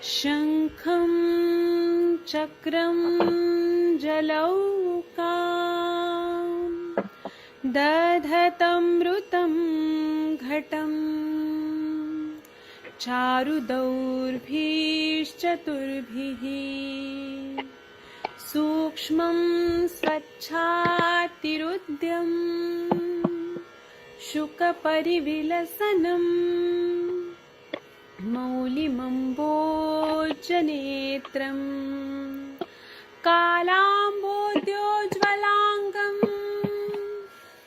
शङ्खं चक्रं जलौकां दधतमृतं घटं चारुदौर्भिश्चतुर्भिः सूक्ष्मं स्वच्छातिरुद्यं शुकपरिविलसनम् मौलिमम्बोजनेत्रं कालाम्बोद्योज्ज्वलाङ्गं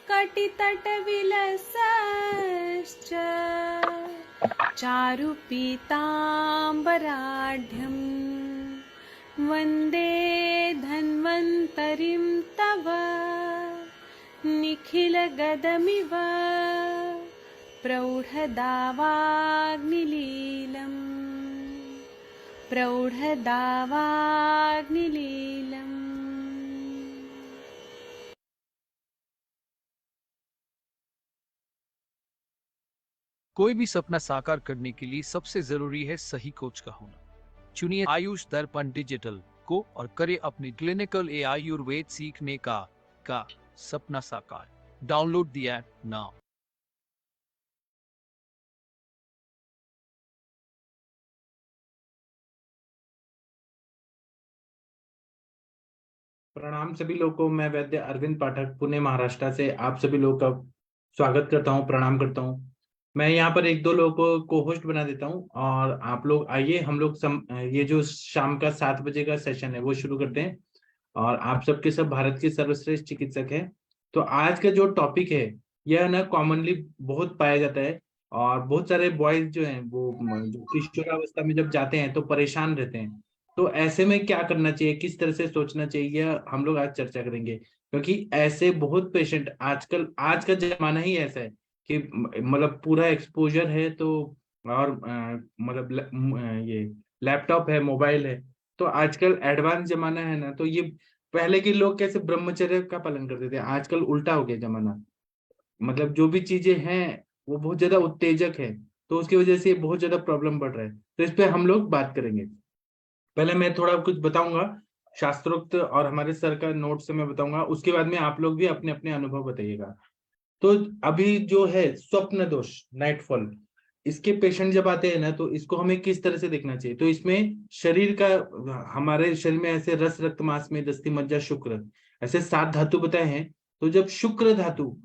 कटितटविलसश्च चारुपीताम्बराढ्यं वन्दे धन्वन्तरिं तव निखिलगदमिव प्रौढदावाग्निलीलम्। कोई भी सपना साकार करने के लिए सबसे जरूरी है सही कोच का होना। चुनिए आयुष दर्पण डिजिटल को और करे अपनी क्लिनिकल आयुर्वेद सीखने का सपना साकार। Download the app now. प्रणाम सभी लोगों को। मैं वैद्य अरविंद पाठक पुणे महाराष्ट्र से आप सभी लोगों का स्वागत करता हूं, प्रणाम करता हूं। मैं यहाँ पर एक दो लोगों को होस्ट बना देता हूं और आप लोग आइए, हम लोग ये जो शाम का 7 बजे का सेशन है वो शुरू करते हैं। और आप सबके सब भारत के सर्वश्रेष्ठ चिकित्सक हैं। तो आज का जो टॉपिक है यह ना कॉमनली बहुत पाया जाता है और बहुत सारे बॉयज जो हैं वो जो किशोरावस्था में जब जाते हैं तो परेशान रहते हैं। तो ऐसे में क्या करना चाहिए, किस तरह से सोचना चाहिए, हम लोग आज चर्चा करेंगे। क्योंकि ऐसे बहुत पेशेंट आजकल, आज का जमाना ही ऐसा है कि मतलब पूरा एक्सपोजर है तो और मतलब ये लैपटॉप है, मोबाइल है। तो आजकल एडवांस जमाना है ना, तो ये पहले के लोग कैसे ब्रह्मचर्य का पालन करते थे, आजकल उल्टा हो गया जमाना। मतलब जो भी चीजें हैं वो बहुत ज्यादा उत्तेजक है, तो उसकी वजह से बहुत ज्यादा प्रॉब्लम बढ़ रहा है। तो इस पे हम लोग बात करेंगे। पहले मैं थोड़ा कुछ बताऊंगा शास्त्रोक्त और हमारे सर का नोट से मैं बताऊंगा, उसके बाद में आप लोग भी अपने अपने अनुभव बताइएगा। तो अभी जो है स्वप्न दोष, नाइटफॉल, इसके पेशेंट जब आते हैं ना तो इसको हमें किस तरह से देखना चाहिए। तो इसमें शरीर का, हमारे शरीर में ऐसे रस, रक्त, मांस में दस्ती, मज्जा, शुक्र, ऐसे 7 धातु बताए हैं। तो जब शुक्र धातु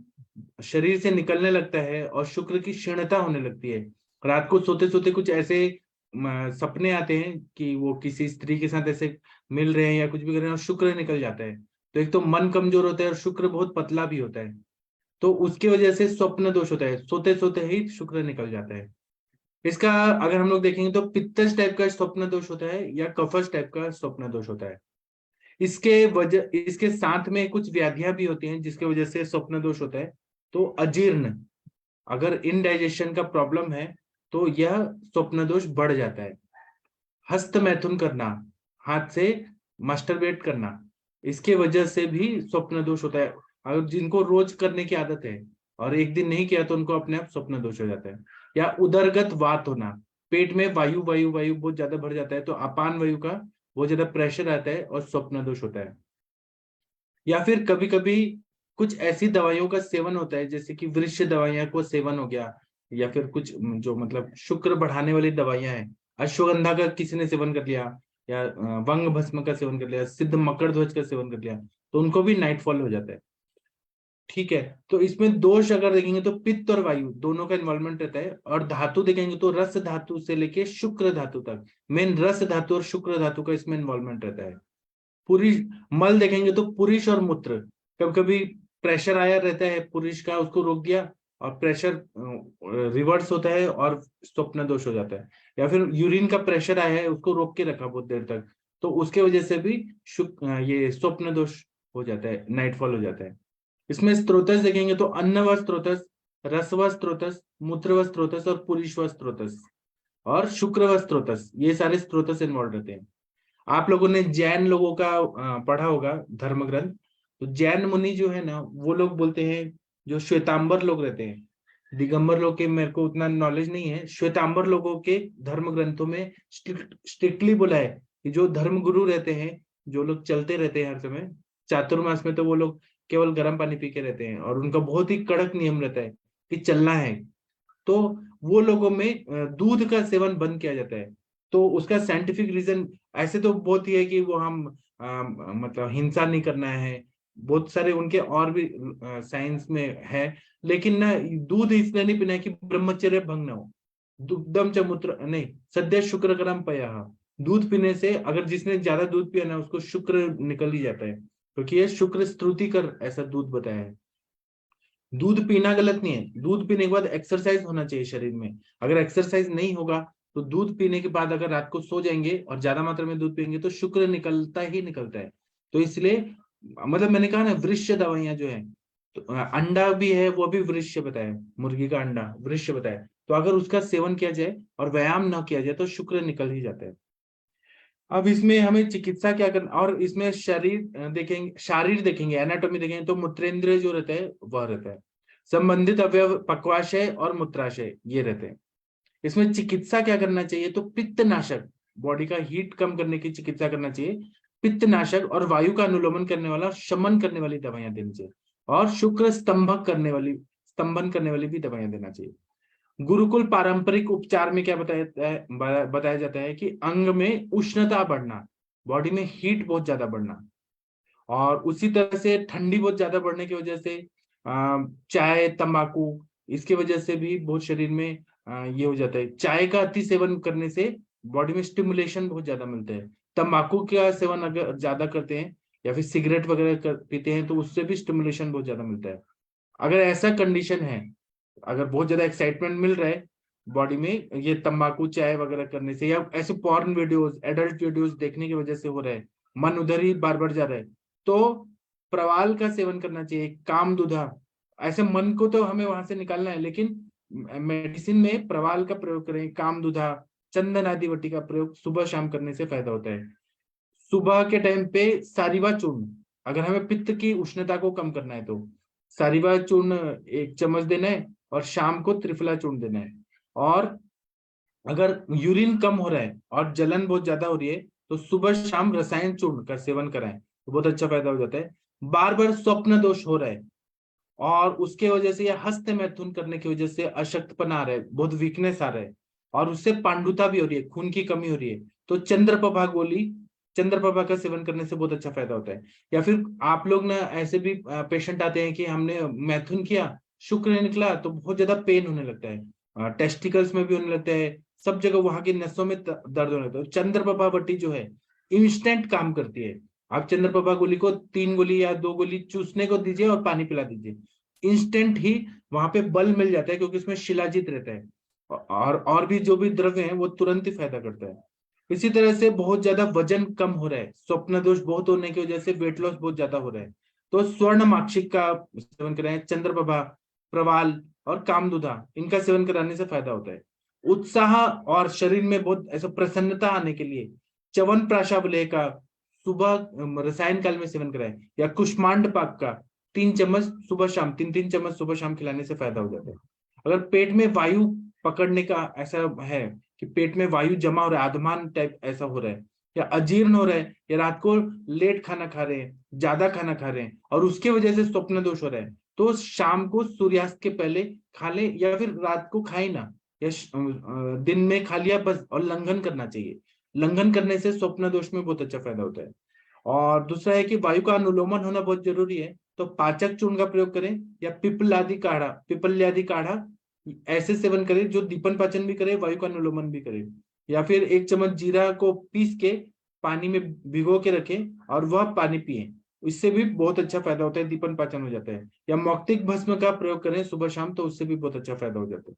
शरीर से निकलने लगता है और शुक्र की क्षीणता होने लगती है, रात को सोते सोते कुछ ऐसे सपने आते हैं कि वो किसी स्त्री के साथ ऐसे मिल रहे हैं या कुछ भी कर रहे हैं और शुक्र निकल जाता है, तो एक तो मन कमजोर होता है और शुक्र बहुत पतला भी होता है। तो उसकी वजह से स्वप्न दोष होता है, सोते सोते ही शुक्र निकल जाता है। इसका अगर हम लोग देखेंगे तो पित्तज टाइप का स्वप्न दोष होता है या कफज टाइप का स्वप्न दोष होता है। इसके साथ में कुछ व्याधियां भी होती हैं जिसकी वजह से स्वप्न दोष होता है। तो अजीर्ण, अगर इनडाइजेशन का प्रॉब्लम है तो यह स्वप्न दोष बढ़ जाता है। हस्त मैथुन करना, हाथ से मास्टरबेट करना, इसके वजह से भी स्वप्न दोष होता है। अगर जिनको रोज करने की आदत है और एक दिन नहीं किया तो उनको अपने आप स्वप्न दोष हो जाता है। या उदरगत वात होना, पेट में वायु वायु वायु बहुत ज्यादा भर जाता है तो अपान वायु का बहुत ज्यादा प्रेशर आता है और स्वप्न दोष होता है। या फिर कभी कभी कुछ ऐसी दवाइयों का सेवन होता है जैसे कि वृक्ष दवाइयां को सेवन हो गया, या फिर कुछ जो मतलब शुक्र बढ़ाने वाली दवाइयां हैं, अश्वगंधा का किसी ने सेवन कर लिया या वंग भस्म का सेवन कर लिया, सिद्ध मकर ध्वज का सेवन कर लिया, तो उनको भी नाइटफॉल हो जाता है। ठीक है, तो इसमें दोष अगर देखेंगे तो पित्त और वायु दोनों का इन्वॉल्वमेंट रहता है। और धातु देखेंगे तो रस धातु से लेके शुक्र धातु तक, मेन रस धातु और शुक्र धातु का इसमें इन्वॉल्वमेंट रहता है। पुरुष मल देखेंगे तो पुरुष और मूत्र, कभी कभी प्रेशर आया रहता है पुरुष का, उसको रोक दिया और प्रेशर रिवर्स होता है और स्वप्न दोष हो जाता है। या फिर यूरिन का प्रेशर आया है, उसको रोक के रखा बहुत देर तक, तो उसके वजह से भी ये स्वप्न दोष हो जाता है, नाइटफॉल हो जाता है। इसमें स्त्रोतस देखेंगे तो अन्न व स्त्रोतस, रस व स्त्रोतस, मूत्र व स्त्रोतस और पुरुष व स्त्रोतस और शुक्र व स्त्रोतस, ये सारे स्त्रोतस इन्वॉल्व रहते हैं। आप लोगों ने जैन लोगों का पढ़ा होगा धर्म ग्रंथ। तो जैन मुनि जो है ना, वो लोग बोलते हैं, जो श्वेतांबर लोग रहते हैं, दिगंबर लोग के मेरे को उतना नॉलेज नहीं है। श्वेतांबर लोगों के धर्म ग्रंथों में स्ट्रिक्टली बोला है कि जो धर्म गुरु रहते हैं, जो लोग चलते रहते हैं हर समय, चातुर्मास में तो वो लोग केवल गर्म पानी पी के रहते हैं और उनका बहुत ही कड़क नियम रहता है कि चलना है। तो वो लोगों में दूध का सेवन बंद किया जाता है। तो उसका साइंटिफिक रीजन ऐसे तो बहुत ही है कि वो हम मतलब हिंसा नहीं करना है, बहुत सारे उनके और भी साइंस में है। लेकिन ना दूध इसलिए नहीं पीना है कि ब्रह्मचर्य भंग ना हो। दुग्धम च मूत्र नहीं, सद्य शुक्रकरम पयः। दूध पीने से अगर जिसने ज्यादा दूध पिया ना उसको शुक्र निकल ही जाता है, क्योंकि ये शुक्र स्तुति कर ऐसा दूध बताया है। दूध पीना गलत नहीं है, दूध पीने के बाद एक्सरसाइज होना चाहिए शरीर में। अगर एक्सरसाइज नहीं होगा तो दूध पीने के बाद अगर रात को सो जाएंगे और ज्यादा मात्रा में दूध पियेंगे तो शुक्र निकलता ही निकलता है। तो इसलिए मतलब मैंने कहा ना वृक्ष दवाइयां जो है, तो अंडा भी है वो भी वृक्ष बताया, मुर्गी का अंडा वृक्ष बताया। तो अगर उसका सेवन किया जाए और व्यायाम न किया जाए तो शुक्र निकल ही जाता है। अब इसमें हमें चिकित्सा क्या करना, और इसमें शरीर देखेंगे, शारीर देखेंगे, एनाटॉमी देखेंगे तो मूत्रेंद्र जो रहता है वह रहता है। संबंधित अवयव पक्वाशय और मूत्राशय ये रहते हैं। इसमें चिकित्सा क्या करना चाहिए, तो पित्तनाशक, बॉडी का हीट कम करने की चिकित्सा करना चाहिए। पित्तनाशक और वायु का अनुलोमन करने वाला, शमन करने वाली दवाइयां देनी चाहिए। और शुक्र स्तंभन करने वाली भी दवाइयां देना चाहिए। गुरुकुल पारंपरिक उपचार में क्या बताया जाता है कि अंग में उष्णता बढ़ना, बॉडी में हीट बहुत ज्यादा बढ़ना, और उसी तरह से ठंडी बहुत ज्यादा बढ़ने की वजह से चाय तंबाकू, इसकी वजह से भी बहुत शरीर में ये हो जाता है। चाय का अति सेवन करने से बॉडी में स्टिमुलेशन बहुत ज्यादा मिलता है। तंबाकू का सेवन अगर ज्यादा करते हैं या फिर सिगरेट वगैरह पीते हैं तो उससे भी स्टिमुलेशन बहुत ज्यादा मिलता है। अगर ऐसा कंडीशन है, अगर बहुत ज्यादा एक्साइटमेंट मिल रहा है बॉडी में ये तंबाकू चाय वगैरह करने से, या ऐसे पॉर्न वीडियोस एडल्ट वीडियोस देखने की वजह से हो रहा है, मन उधर ही बार बार जा रहा है, तो प्रवाल का सेवन करना चाहिए, कामदुधा। ऐसे मन को तो हमें वहां से निकालना है, लेकिन मेडिसिन में प्रवाल का प्रयोग करें, कामदुधा, चंदन आदि वटी का प्रयोग सुबह शाम करने से फायदा होता है। सुबह के टाइम पे सारिवा चूर्ण, अगर हमें पित्त की उष्णता को कम करना है तो सारिवा चूर्ण 1 चम्मच देना है और शाम को त्रिफला चूर्ण देना है। और अगर यूरिन कम हो रहा है और जलन बहुत ज्यादा हो रही है तो सुबह शाम रसायन चूर्ण का सेवन कराएं तो बहुत अच्छा फायदा हो जाता है। बार बार स्वप्न दोष हो रहा है और उसके वजह से या हस्त मैथुन करने की वजह से अशक्तपना आ रहा है, बहुत वीकनेस आ रहा है और उससे पांडुता भी हो रही है, खून की कमी हो रही है, तो चंद्रप्रभा गोली, चंद्रप्रभा का सेवन करने से बहुत अच्छा फायदा होता है। या फिर आप लोग ना ऐसे भी पेशेंट आते हैं कि हमने मैथुन किया, शुक्र निकला तो बहुत ज्यादा पेन होने लगता है, टेस्टिकल्स में भी होने लगता है, सब जगह वहां की नसों में दर्द होने लगता है। चंद्रप्रभा बट्टी जो है इंस्टेंट काम करती है। आप चंद्रप्रभा गोली को 3 गोली या 2 गोली चूसने को दीजिए और पानी पिला दीजिए, इंस्टेंट ही वहां पे बल मिल जाता है, क्योंकि उसमें शिलाजित रहता है और भी जो भी द्रव्य है वो तुरंत ही फायदा करता है। इसी तरह से बहुत ज्यादा वजन कम हो रहा है, स्वप्न दोष बहुत होने की वजह से वेट लॉस बहुत ज्यादा हो रहा है, तो स्वर्ण माक्षिक का सेवन करें, चंद्रप्रभा, प्रवाल और कामदुधा, इनका सेवन कराने से फायदा होता है। उत्साह और शरीर में बहुत ऐसा प्रसन्नता आने के लिए च्यवन प्राशावलय का सुबह रसायन काल में सेवन कराएं, या कुष्मांड पाक का 3 चम्मच सुबह शाम, 3-3 चम्मच सुबह शाम खिलाने से फायदा हो जाता है। अगर पेट में वायु पकड़ने का ऐसा है कि पेट में वायु जमा हो रहा है, आधमान टाइप ऐसा हो रहा है, या अजीर्ण हो रहा है, या रात को लेट खाना खा रहे हैं, ज्यादा खाना खा रहे हैं और उसके वजह से स्वप्न दोष हो रहा है, तो शाम को सूर्यास्त के पहले खा ले, या फिर रात को खाए ना, या दिन में खा लिया बस, और लंघन करना चाहिए। लंघन करने से स्वप्न दोष में बहुत अच्छा फायदा होता है। और दूसरा है कि वायु का अनुलोमन होना बहुत जरूरी है, तो पाचक चूर्ण का प्रयोग करें या पिपल्यादि काढ़ा ऐसे सेवन करें जो दीपन पाचन भी करे, वायु का अनुलोमन भी करे। या फिर 1 चम्मच जीरा को पीस के पानी में भिगो के रखें और वह पानी पिए, इससे भी बहुत अच्छा फायदा होता है, दीपन पाचन हो जाता है। या मौक्तिक भस्म का प्रयोग करें सुबह शाम, तो उससे भी बहुत अच्छा फायदा हो जाता है।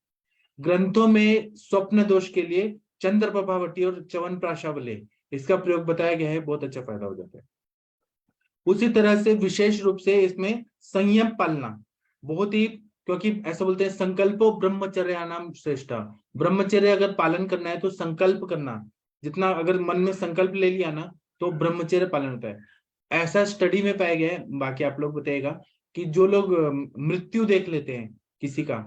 ग्रंथों में स्वप्न दोष के लिए चंद्रप्रभावटी और च्यवन प्राशावलय इसका प्रयोग बताया गया है, बहुत अच्छा फायदा हो जाता है। उसी तरह से विशेष रूप से इसमें संयम पालना बहुत ही, क्योंकि ऐसा बोलते हैं संकल्पो ब्रह्मचर्याणाम श्रेष्ठा, ब्रह्मचर्य अगर पालन करना है तो संकल्प करना, जितना अगर मन में संकल्प ले लिया ना तो ब्रह्मचर्य पालन होता है। ऐसा स्टडी में पाया गया है, बाकी आप लोग बताइएगा, कि जो लोग मृत्यु देख लेते हैं किसी का,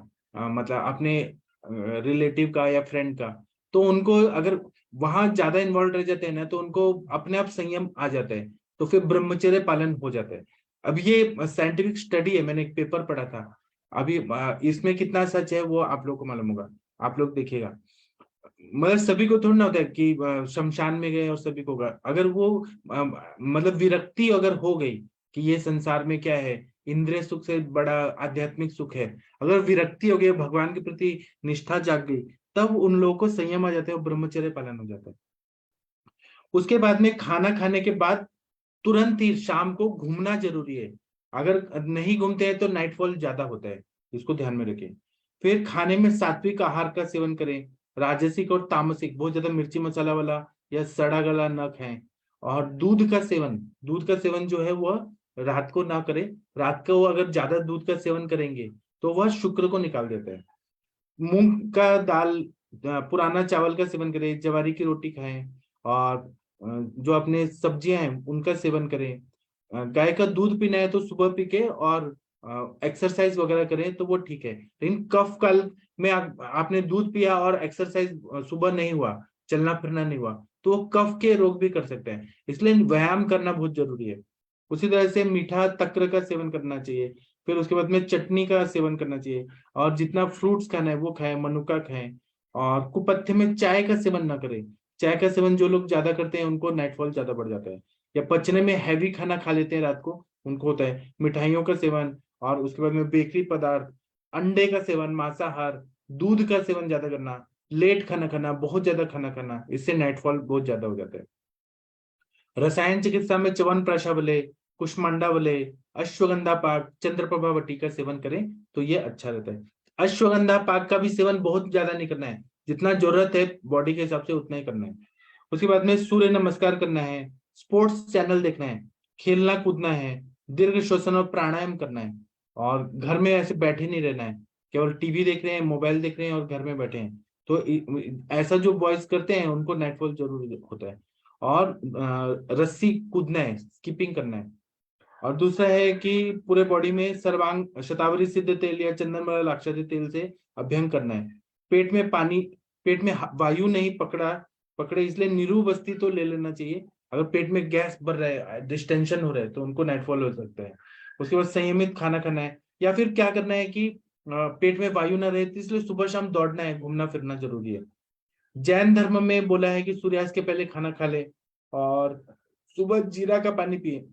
मतलब अपने रिलेटिव का या फ्रेंड का, तो उनको अगर वहां ज्यादा इन्वॉल्व रह जाते हैं ना, तो उनको अपने आप संयम आ जाता है, तो फिर ब्रह्मचर्य पालन हो जाता है। अब ये साइंटिफिक स्टडी है, मैंने एक पेपर पढ़ा था अभी, इसमें कितना सच है वो आप लोग को मालूम होगा, आप लोग देखिएगा। मतलब सभी को थोड़ा ना होता है कि शमशान में गए और सभी को होगा, अगर वो मतलब विरक्ति अगर हो गई कि ये संसार में क्या है, इंद्रिय सुख से बड़ा आध्यात्मिक सुख है, अगर विरक्ति हो गई, भगवान के प्रति निष्ठा जाग गई, तब उन लोगों को संयम आ जाता है और ब्रह्मचर्य पालन हो जाता है। उसके बाद में खाना खाने के बाद तुरंत ही शाम को घूमना जरूरी है। अगर नहीं घूमते हैं तो नाइटफॉल ज्यादा होता है, इसको ध्यान में रखें। फिर खाने में सात्विक आहार का सेवन करें, राजसिक और तामसिक बहुत ज्यादा मिर्ची मसाला वाला या सड़ा गला न खाएं। और दूध का सेवन जो है वह रात को ना करें। रात को अगर ज्यादा दूध का सेवन करेंगे तो वह शुक्र को निकाल देता है। मूंग का दाल, पुराना चावल का सेवन करें, जवारी की रोटी खाएं, और जो अपने सब्जियां हैं उनका सेवन करें। गाय का दूध पीना है तो सुबह पी के, और एक्सरसाइज वगैरह करें तो वो ठीक है। लेकिन कफ काल में आपने दूध पिया और एक्सरसाइज सुबह नहीं हुआ, चलना फिरना नहीं हुआ, तो वो कफ के रोग भी कर सकते हैं, इसलिए व्यायाम करना बहुत जरूरी है। उसी तरह से मीठा तक्र का सेवन करना चाहिए। फिर उसके बाद में चटनी का सेवन करना चाहिए, और जितना फ्रूट्स खाना है वो खाएं, मनुका खाएं। और कुपथ्य में चाय का सेवन ना करें। चाय का सेवन जो लोग ज्यादा करते हैं उनको नाइटफॉल ज्यादा बढ़ जाता है। या पचने में हैवी खाना खा लेते हैं रात को, उनको होता है। मिठाइयों का सेवन, और उसके बाद में बेकरी पदार्थ, अंडे का सेवन, मांसाहार, दूध का सेवन ज्यादा करना, लेट खाना खाना, बहुत ज्यादा खाना खाना, इससे नाइटफॉल बहुत ज्यादा हो जाता है। रसायन चिकित्सा में च्यवनप्राशा, कुष्मांडा, अश्वगंधा पाक, चंद्रप्रभा वटी का सेवन करें तो ये अच्छा रहता है। अश्वगंधा पाक का भी सेवन बहुत ज्यादा नहीं करना है, जितना जरूरत है बॉडी के हिसाब से उतना ही करना है। उसके बाद में सूर्य नमस्कार करना है, स्पोर्ट्स चैनल देखना है, खेलना कूदना है, दीर्घ श्वसन और प्राणायाम करना है। और घर में ऐसे बैठे नहीं रहना है, केवल टीवी देख रहे हैं, मोबाइल देख रहे हैं और घर में बैठे हैं, तो ऐसा जो बॉयज करते हैं उनको नाइटफॉल जरूर होता है। और रस्सी कूदना है, स्किपिंग करना है। और दूसरा है कि पूरे बॉडी में सर्वांग शतावरी सिद्ध तेल या चंदन वाला लाक्षादी तेल से अभ्यंग करना है। पेट में पानी, पेट में वायु नहीं पकड़े, इसलिए निरुबस्ती तो ले लेना चाहिए। अगर पेट में गैस भर रहा है, डिस्टेंशन हो रहा है, तो उनको नाइटफॉल हो सकता है। उसके बाद संयमित खाना खाना है, या फिर क्या करना है कि पेट में वायु ना रहे, तो इसलिए सुबह शाम दौड़ना है, घूमना फिरना जरूरी है। जैन धर्म में बोला है कि सूर्यास्त के पहले खाना खा ले, और सुबह जीरा का पानी पिए।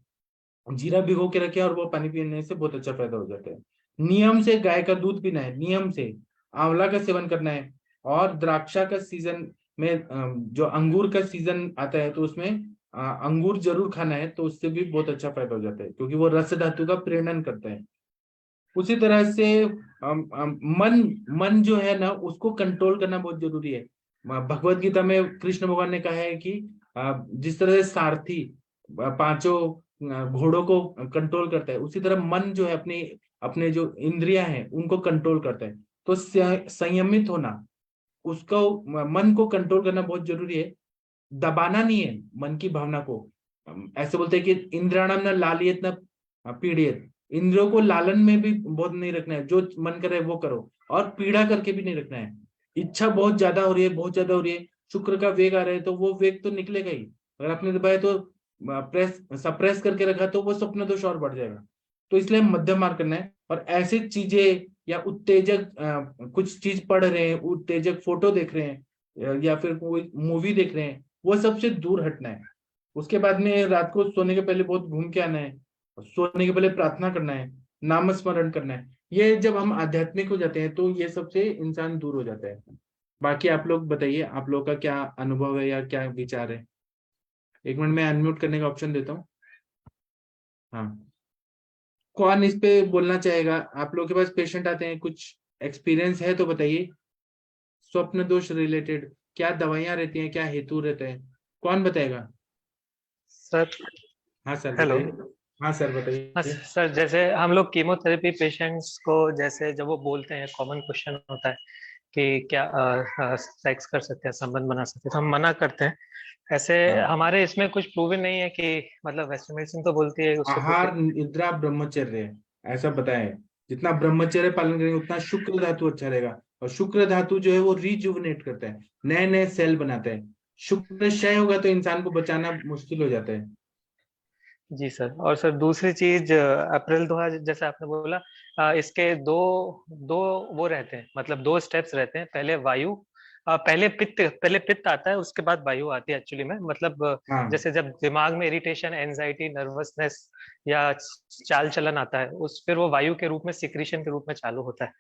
जीरा भिगो के रखे और वो पानी पीने से बहुत अच्छा फायदा हो जाता है। नियम से गाय का दूध पीना है, नियम से आंवला का सेवन करना है। और द्राक्षा का सीजन में जो अंगूर का सीजन आता है तो उसमें अंगूर जरूर खाना है, तो उससे भी बहुत अच्छा फायदा हो जाता है, क्योंकि वो रस धातु का प्रेरणन करता है। उसी तरह से मन मन जो है ना उसको कंट्रोल करना बहुत जरूरी है। भगवत गीता में कृष्ण भगवान ने कहा है कि जिस तरह से सारथी पांचों घोड़ों को कंट्रोल करता है, उसी तरह मन जो है अपनी अपने जो इंद्रियां हैं उनको कंट्रोल करता है। तो संयमित होना, उसको मन को कंट्रोल करना बहुत जरूरी है। दबाना नहीं है मन की भावना को। ऐसे बोलते हैं कि इंद्रियाणाम न लालियत न पीड़ियत। इंद्रियों को लालन में भी बहुत नहीं रखना है, जो मन करे वो करो, और पीड़ा करके भी नहीं रखना है। इच्छा बहुत ज्यादा हो रही है, बहुत ज्यादा हो रही है, शुक्र का वेग आ रहा है, तो वो वेग तो निकलेगा ही। अगर आपने दबाया तो प्रेस सप्रेस करके रखा तो वो स्वप्न दोष और बढ़ जाएगा। तो इसलिए मध्यम मार्ग करना है। और ऐसी चीजें या उत्तेजक कुछ चीज पढ़ रहे हैं, उत्तेजक फोटो देख रहे हैं, या फिर कोई मूवी देख रहे हैं, वो सबसे दूर हटना है। उसके बाद में रात को सोने के पहले बहुत घूम के आना है, सोने के पहले प्रार्थना करना है, नाम स्मरण करना है। ये जब हम आध्यात्मिक हो जाते हैं तो ये सबसे इंसान दूर हो जाता है। बाकी आप लोग बताइए, आप लोग का क्या अनुभव है या क्या विचार है। एक मिनट, मैं अनम्यूट करने का ऑप्शन देता हूँ। हाँ, कौन इस पे बोलना चाहेगा। आप लोग के पास पेशेंट आते हैं, कुछ एक्सपीरियंस है तो बताइए। स्वप्न दोष रिलेटेड क्या दवाइयां रहती हैं, क्या हेतु रहते हैं, कौन बताएगा। सर हाँ सर हेलो। बताइए। हाँ सर हाँ बताइए। सर, जैसे हम लोग कीमोथेरेपी पेशेंट्स को, जैसे जब वो बोलते हैं, कॉमन क्वेश्चन होता है कि क्या सेक्स कर सकते हैं, संबंध बना सकते हैं, तो हम मना करते हैं। ऐसे हाँ, हमारे इसमें कुछ प्रूवन नहीं है कि, मतलब वेस्टर्न मेडिसिन तो बोलती है उससे आहार निद्रा ब्रह्मचर्य ऐसा बताएं। जितना ब्रह्मचर्य पालन करेंगे उतना शुक्र धातु अच्छा रहेगा। और शुक्र धातु जो है वो रिजुवनेट करता है, नए नए सेल बनाता है। शुक्र क्षय होगा तो इंसान को बचाना मुश्किल हो जाता है। जी सर। और सर दूसरी चीज, अप्रैल 2000 जैसे आपने बोला, इसके दो दो वो रहते हैं, मतलब दो स्टेप्स रहते हैं। पहले वायु, पहले पित्त आता है, उसके बाद वायु आती है एक्चुअली में। मतलब हाँ। जैसे जब दिमाग में इरिटेशन, एंजाइटी, नर्वसनेस या चाल चलन आता है, उस फिर वो वायु के रूप में, सिक्रीशन के रूप में चालू होता है।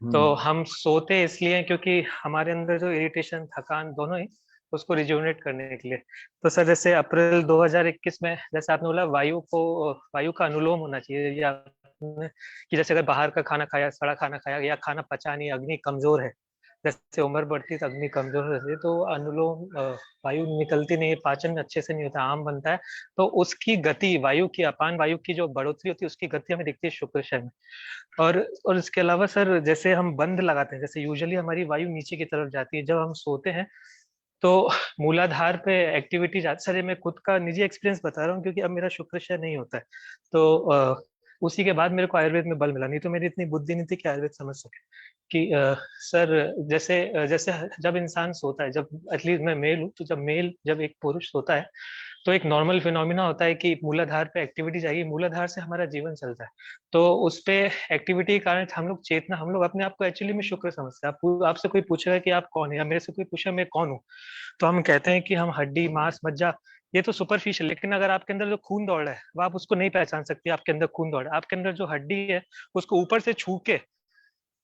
तो हम्म। हम सोते इसलिए हैं क्योंकि हमारे अंदर जो इरिटेशन, थकान दोनों ही, उसको रिजुवनेट करने के लिए। तो सर जैसे अप्रैल 2021 में, जैसे आपने बोला वायु का अनुलोम होना चाहिए, या कि जैसे अगर बाहर का खाना खाया, सड़ा खाना खाया, या खाना पचा नहीं, अग्नि कमजोर है, जैसे उम्र बढ़ती है तो अग्नि कमजोर हो जाती है, तो अनुलोम वायु निकलती नहीं है, पाचन अच्छे से नहीं होता, आम बनता है। तो उसकी गति, वायु की, अपान वायु की जो बढ़ोतरी होती है, उसकी गति हमें दिखती है शुक्र में। और इसके अलावा सर, जैसे हम बंद लगाते हैं, जैसे यूजुअली हमारी वायु नीचे की तरफ जाती है जब हम सोते हैं, तो मूलाधार पे एक्टिविटी जाती। सर ये मैं खुद का निजी एक्सपीरियंस बता रहा हूँ, क्योंकि अब मेरा शुक्र नहीं होता है। तो उसी के बाद मेरे को आयुर्वेद में बल मिला, नहीं तो मेरी इतनी बुद्धि नहीं थी कि आयुर्वेद समझ सके कि सर जैसे जब इंसान सोता है, जब एटलीस्ट मैं मेल हूँ, तो जब एक पुरुष सोता है, तो एक नॉर्मल फिनोमिना होता है कि मूलाधार पे एक्टिविटी जाएगी, मूलाधार से हमारा जीवन चलता है। तो उस पे एक्टिविटी के कारण हम लोग अपने आप को एक्चुअली में शुक्र समझते हैं। आपसे कोई पूछेगा कि आप कौन है, या मेरे से कोई पूछे मैं कौन हूँ, तो हम कहते हैं कि हम हड्डी, मांस, मज्जा, ये तो सुपरफिशियल। लेकिन अगर आपके अंदर जो खून दौड़ रहा है, वो आप उसको नहीं पहचान सकते। आपके अंदर खून दौड़ रहा है, आपके अंदर जो हड्डी है, उसको ऊपर से छू के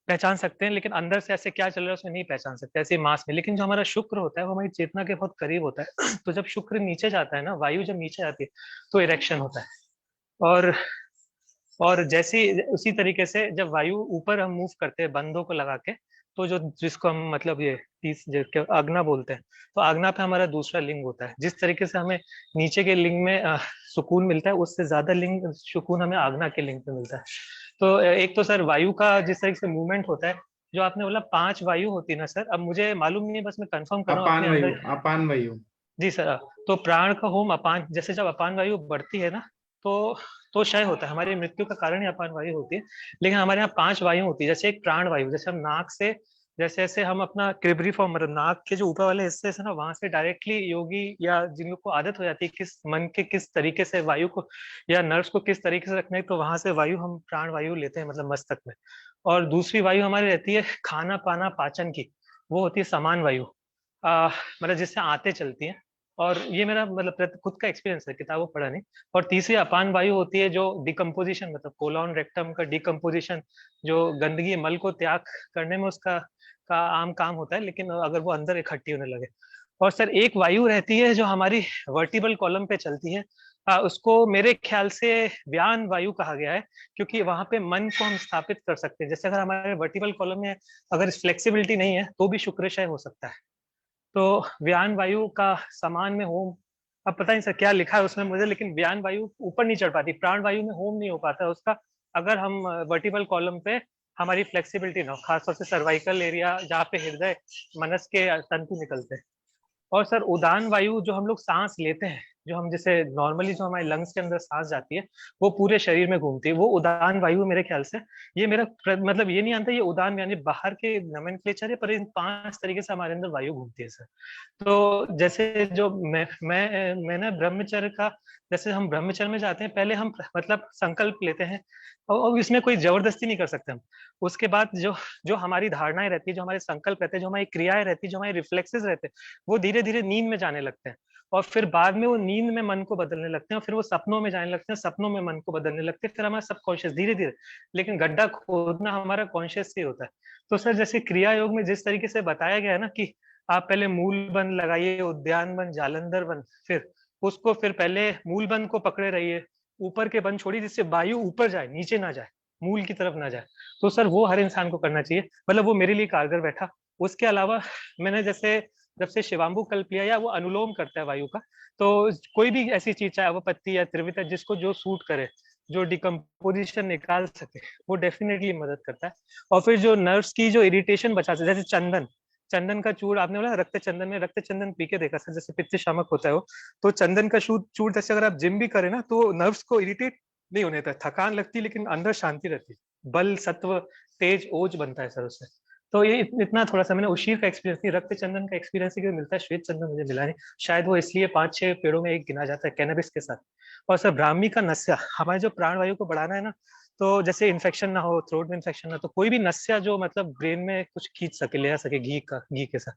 पहचान सकते हैं, लेकिन अंदर से ऐसे क्या चल रहा है उसमें नहीं पहचान सकते, ऐसे मास में। लेकिन जो हमारा शुक्र होता है, वो हमारी चेतना के बहुत करीब होता है। तो जब शुक्र नीचे जाता है ना, वायु जब नीचे आती है, तो इरेक्शन होता है। और और जैसे उसी तरीके से जब वायु ऊपर हम मूव करते हैं बंधों को लगा के, तो जो जिसको हम मतलब ये आग्ना बोलते हैं, तो आग्ना पे हमारा दूसरा लिंग होता है। जिस तरीके से हमें नीचे के लिंग में सुकून मिलता है, उससे ज्यादा लिंग सुकून हमें आग्ना के लिंग पे मिलता है। तो एक तो सर वायु का जिस तरीके से मूवमेंट होता है, जो आपने बोला 5 वायु होती है ना सर, अब मुझे मालूम नहीं है, बस मैं कंफर्म कर रहा हूँ अपान अपने वायु, अंदर। अपान वायु। जी सर। तो प्राण का होम अपान, जैसे जब अपान वायु बढ़ती है ना, तो तो क्षय होता है, हमारी मृत्यु का कारण ही अपान वायु होती है। लेकिन हमारे यहाँ 5 वायु होती है। जैसे एक प्राण वायु, जैसे हम नाक से, जैसे जैसे हम अपना क्रिबरी फॉर्म, मतलब नाक के जो ऊपर वाले हिस्से से ना, वहां से डायरेक्टली योगी या जिन लोग को आदत हो जाती है किस मन के किस तरीके से वायु को या नर्व्स को किस तरीके से रखने, तो वहां से वायु हम प्राण वायु लेते हैं, मतलब मस्तक में। और दूसरी वायु हमारी रहती है खाना पाना पाचन की, वो होती है समान वायु, मतलब जिससे आते चलती हैं। और ये मेरा मतलब खुद का एक्सपीरियंस है, किताबों पढ़ा नहीं। और तीसरी अपान वायु होती है, जो डिकम्पोजिशन, मतलब कोलॉन रेक्टम का डिकम्पोजिशन, जो गंदगी मल को त्याग करने में उसका आम काम होता है, लेकिन अगर वो अंदर इकट्ठी होने लगे। और सर एक वायु रहती है जो हमारी वर्टिबल कॉलम पे चलती है, उसको मेरे ख्याल से व्यान वायु कहा गया है, क्योंकि वहां पे मन को हम स्थापित कर सकते हैं। जैसे अगर हमारे वर्टिबल कॉलम में अगर फ्लेक्सिबिलिटी नहीं है, तो भी शुक्रशय हो सकता है। तो व्यान वायु का समान में होम, अब पता नहीं सर क्या लिखा है उसमें मुझे, लेकिन व्यान वायु ऊपर नहीं चढ़ पाती, प्राण वायु में होम नहीं हो पाता है उसका, अगर हम वर्टिबल कॉलम पे हमारी फ्लेक्सिबिलिटी ना हो, खासतौर से सर्वाइकल एरिया जहाँ पे हृदय मनस के तंतु निकलते हैं। और सर उदान वायु, जो हम लोग सांस लेते हैं, जो हम जैसे नॉर्मली जो हमारे लंग्स के अंदर सांस जाती है, वो पूरे शरीर में घूमती है, वो उदान वायु मेरे ख्याल से। ये मेरा मतलब ये नहीं आता ये उदान यानी बाहर के नोमेनक्लेचर है, पर इन 5 तरीके से हमारे अंदर वायु घूमती है सर। तो जैसे जो मैंने ब्रह्मचर्य का, जैसे हम ब्रह्मचर्य में जाते हैं, पहले हम मतलब संकल्प लेते हैं, और इसमें कोई जबरदस्ती नहीं कर सकते हम। उसके बाद जो जो हमारी धारणाएं रहती है, जो हमारे संकल्प रहते हैं, जो हमारी क्रियाएं रहती है, जो हमारे रिफ्लेक्सेस रहते हैं, वो धीरे धीरे नींद में जाने लगते हैं। और फिर बाद में वो नींद में मन को बदलने लगते हैं, और फिर वो सपनों में जाने लगते हैं, सपनों में मन को बदलने लगते हैं, फिर हमारा सबकॉन्शियस धीरे धीरे। लेकिन गड्ढा खोदना हमारा कॉन्शियस से होता है। तो सर जैसे क्रिया योग में जिस तरीके से बताया गया है ना, कि आप पहले मूल बन लगाइए, उद्यान बन, जालंधर बन, फिर पहले मूल बन को पकड़े रहिए, ऊपर के बन छोड़िए, जिससे वायु ऊपर जाए, नीचे ना जाए, मूल की तरफ ना जाए। तो सर वो हर इंसान को करना चाहिए, मतलब वो मेरे लिए कारगर बैठा। उसके अलावा मैंने जैसे जब से शिवाम्बु कल्प लिया, या वो अनुलोम करता है वायु का, तो कोई भी ऐसी चीज, चाहे वो पत्ती या त्रिविता, जिसको जो सूट करे, जो डिकम्पोजिशन निकाल सके, वो डेफिनेटली मदद करता है। और फिर जो नर्व्स की जो इरिटेशन बचा सके, जैसे चंदन का चूड़, आपने बोला रक्त चंदन में, रक्त चंदन पी के देखा सर, जैसे पित्त शामक होता है वो, तो चंदन का चूड़ जैसे अगर आप जिम भी करें ना, तो नर्व्स को इरिटेट नहीं होने देता, थकान लगती लेकिन अंदर शांति रहती है। बल, सत्व, तेज, ओज बनता है सर उससे। तो ये इतना थोड़ा सा मैंने उशीर का एक्सपीरियंस नहीं, रक्त चंदन का एक्सपीरियंस ही मिलता है, श्वेत चंदन मुझे मिला नहीं, शायद वो इसलिए 5-6 पेड़ों में एक गिना जाता है कैनबिस के साथ। और सर ब्राह्मी का नस्या हमारे जो प्राणवायु को बढ़ाना है ना, तो जैसे इन्फेक्शन ना हो, थ्रोट में इन्फेक्शन ना, तो कोई भी नस्या जो मतलब ब्रेन में कुछ खींच सके, ले आ सके घी के साथ।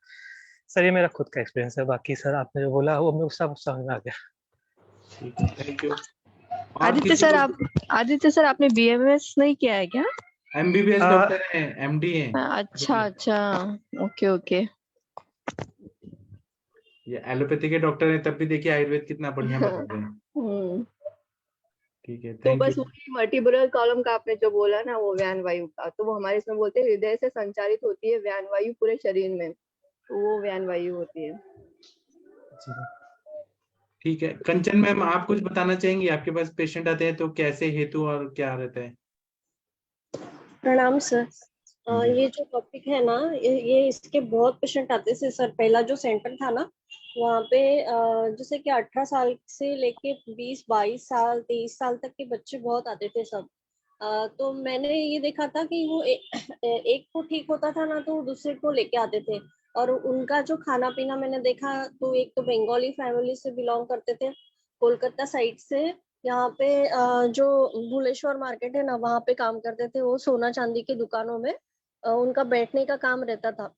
सर ये मेरा खुद का एक्सपीरियंस है, बाकी सर आपने जो बोला वो मुझे सब समझ में आ गया। ठीक है, थैंक यू। आदित्य सर आपने बीएमएस नहीं किया है क्या? एमबीबीएस डॉक्टर है, एमडी है। अच्छा, ओके। ये एलोपैथी के डॉक्टर है, तब भी देखिए आयुर्वेद कितना बढ़िया बताते हैं। ठीक है, तो थैंक बस यू। वही वर्टिब्रल कॉलम का आपने जो बोला ना, वो व्यान वायु का, तो वो हमारे इसमें बोलते हैं हृदय से संचारित होती है व्यान वायु पूरे शरीर में, तो वो व्यान वायु होती है। ठीक है, कंचन मैम आप कुछ बताना चाहेंगी? आपके पास पेशेंट आते हैं तो कैसे हेतु और क्या रहता है? प्रणाम सर। ये जो टॉपिक है ना, ये इसके बहुत पेशेंट आते थे सर। पहला जो सेंटर था ना, वहाँ पे जैसे कि 18 साल से लेके 20-22 साल 23 साल तक के बच्चे बहुत आते थे सब। तो मैंने ये देखा था कि वो एक को ठीक होता था ना, तो दूसरे को लेके आते थे। और उनका जो खाना पीना मैंने देखा, तो एक तो बंगाली फैमिली से बिलोंग करते थे, कोलकाता साइड से। यहाँ पे जो भुलेश्वर मार्केट है ना, वहाँ पे काम करते थे वो, सोना चांदी की दुकानों में उनका बैठने का काम रहता था।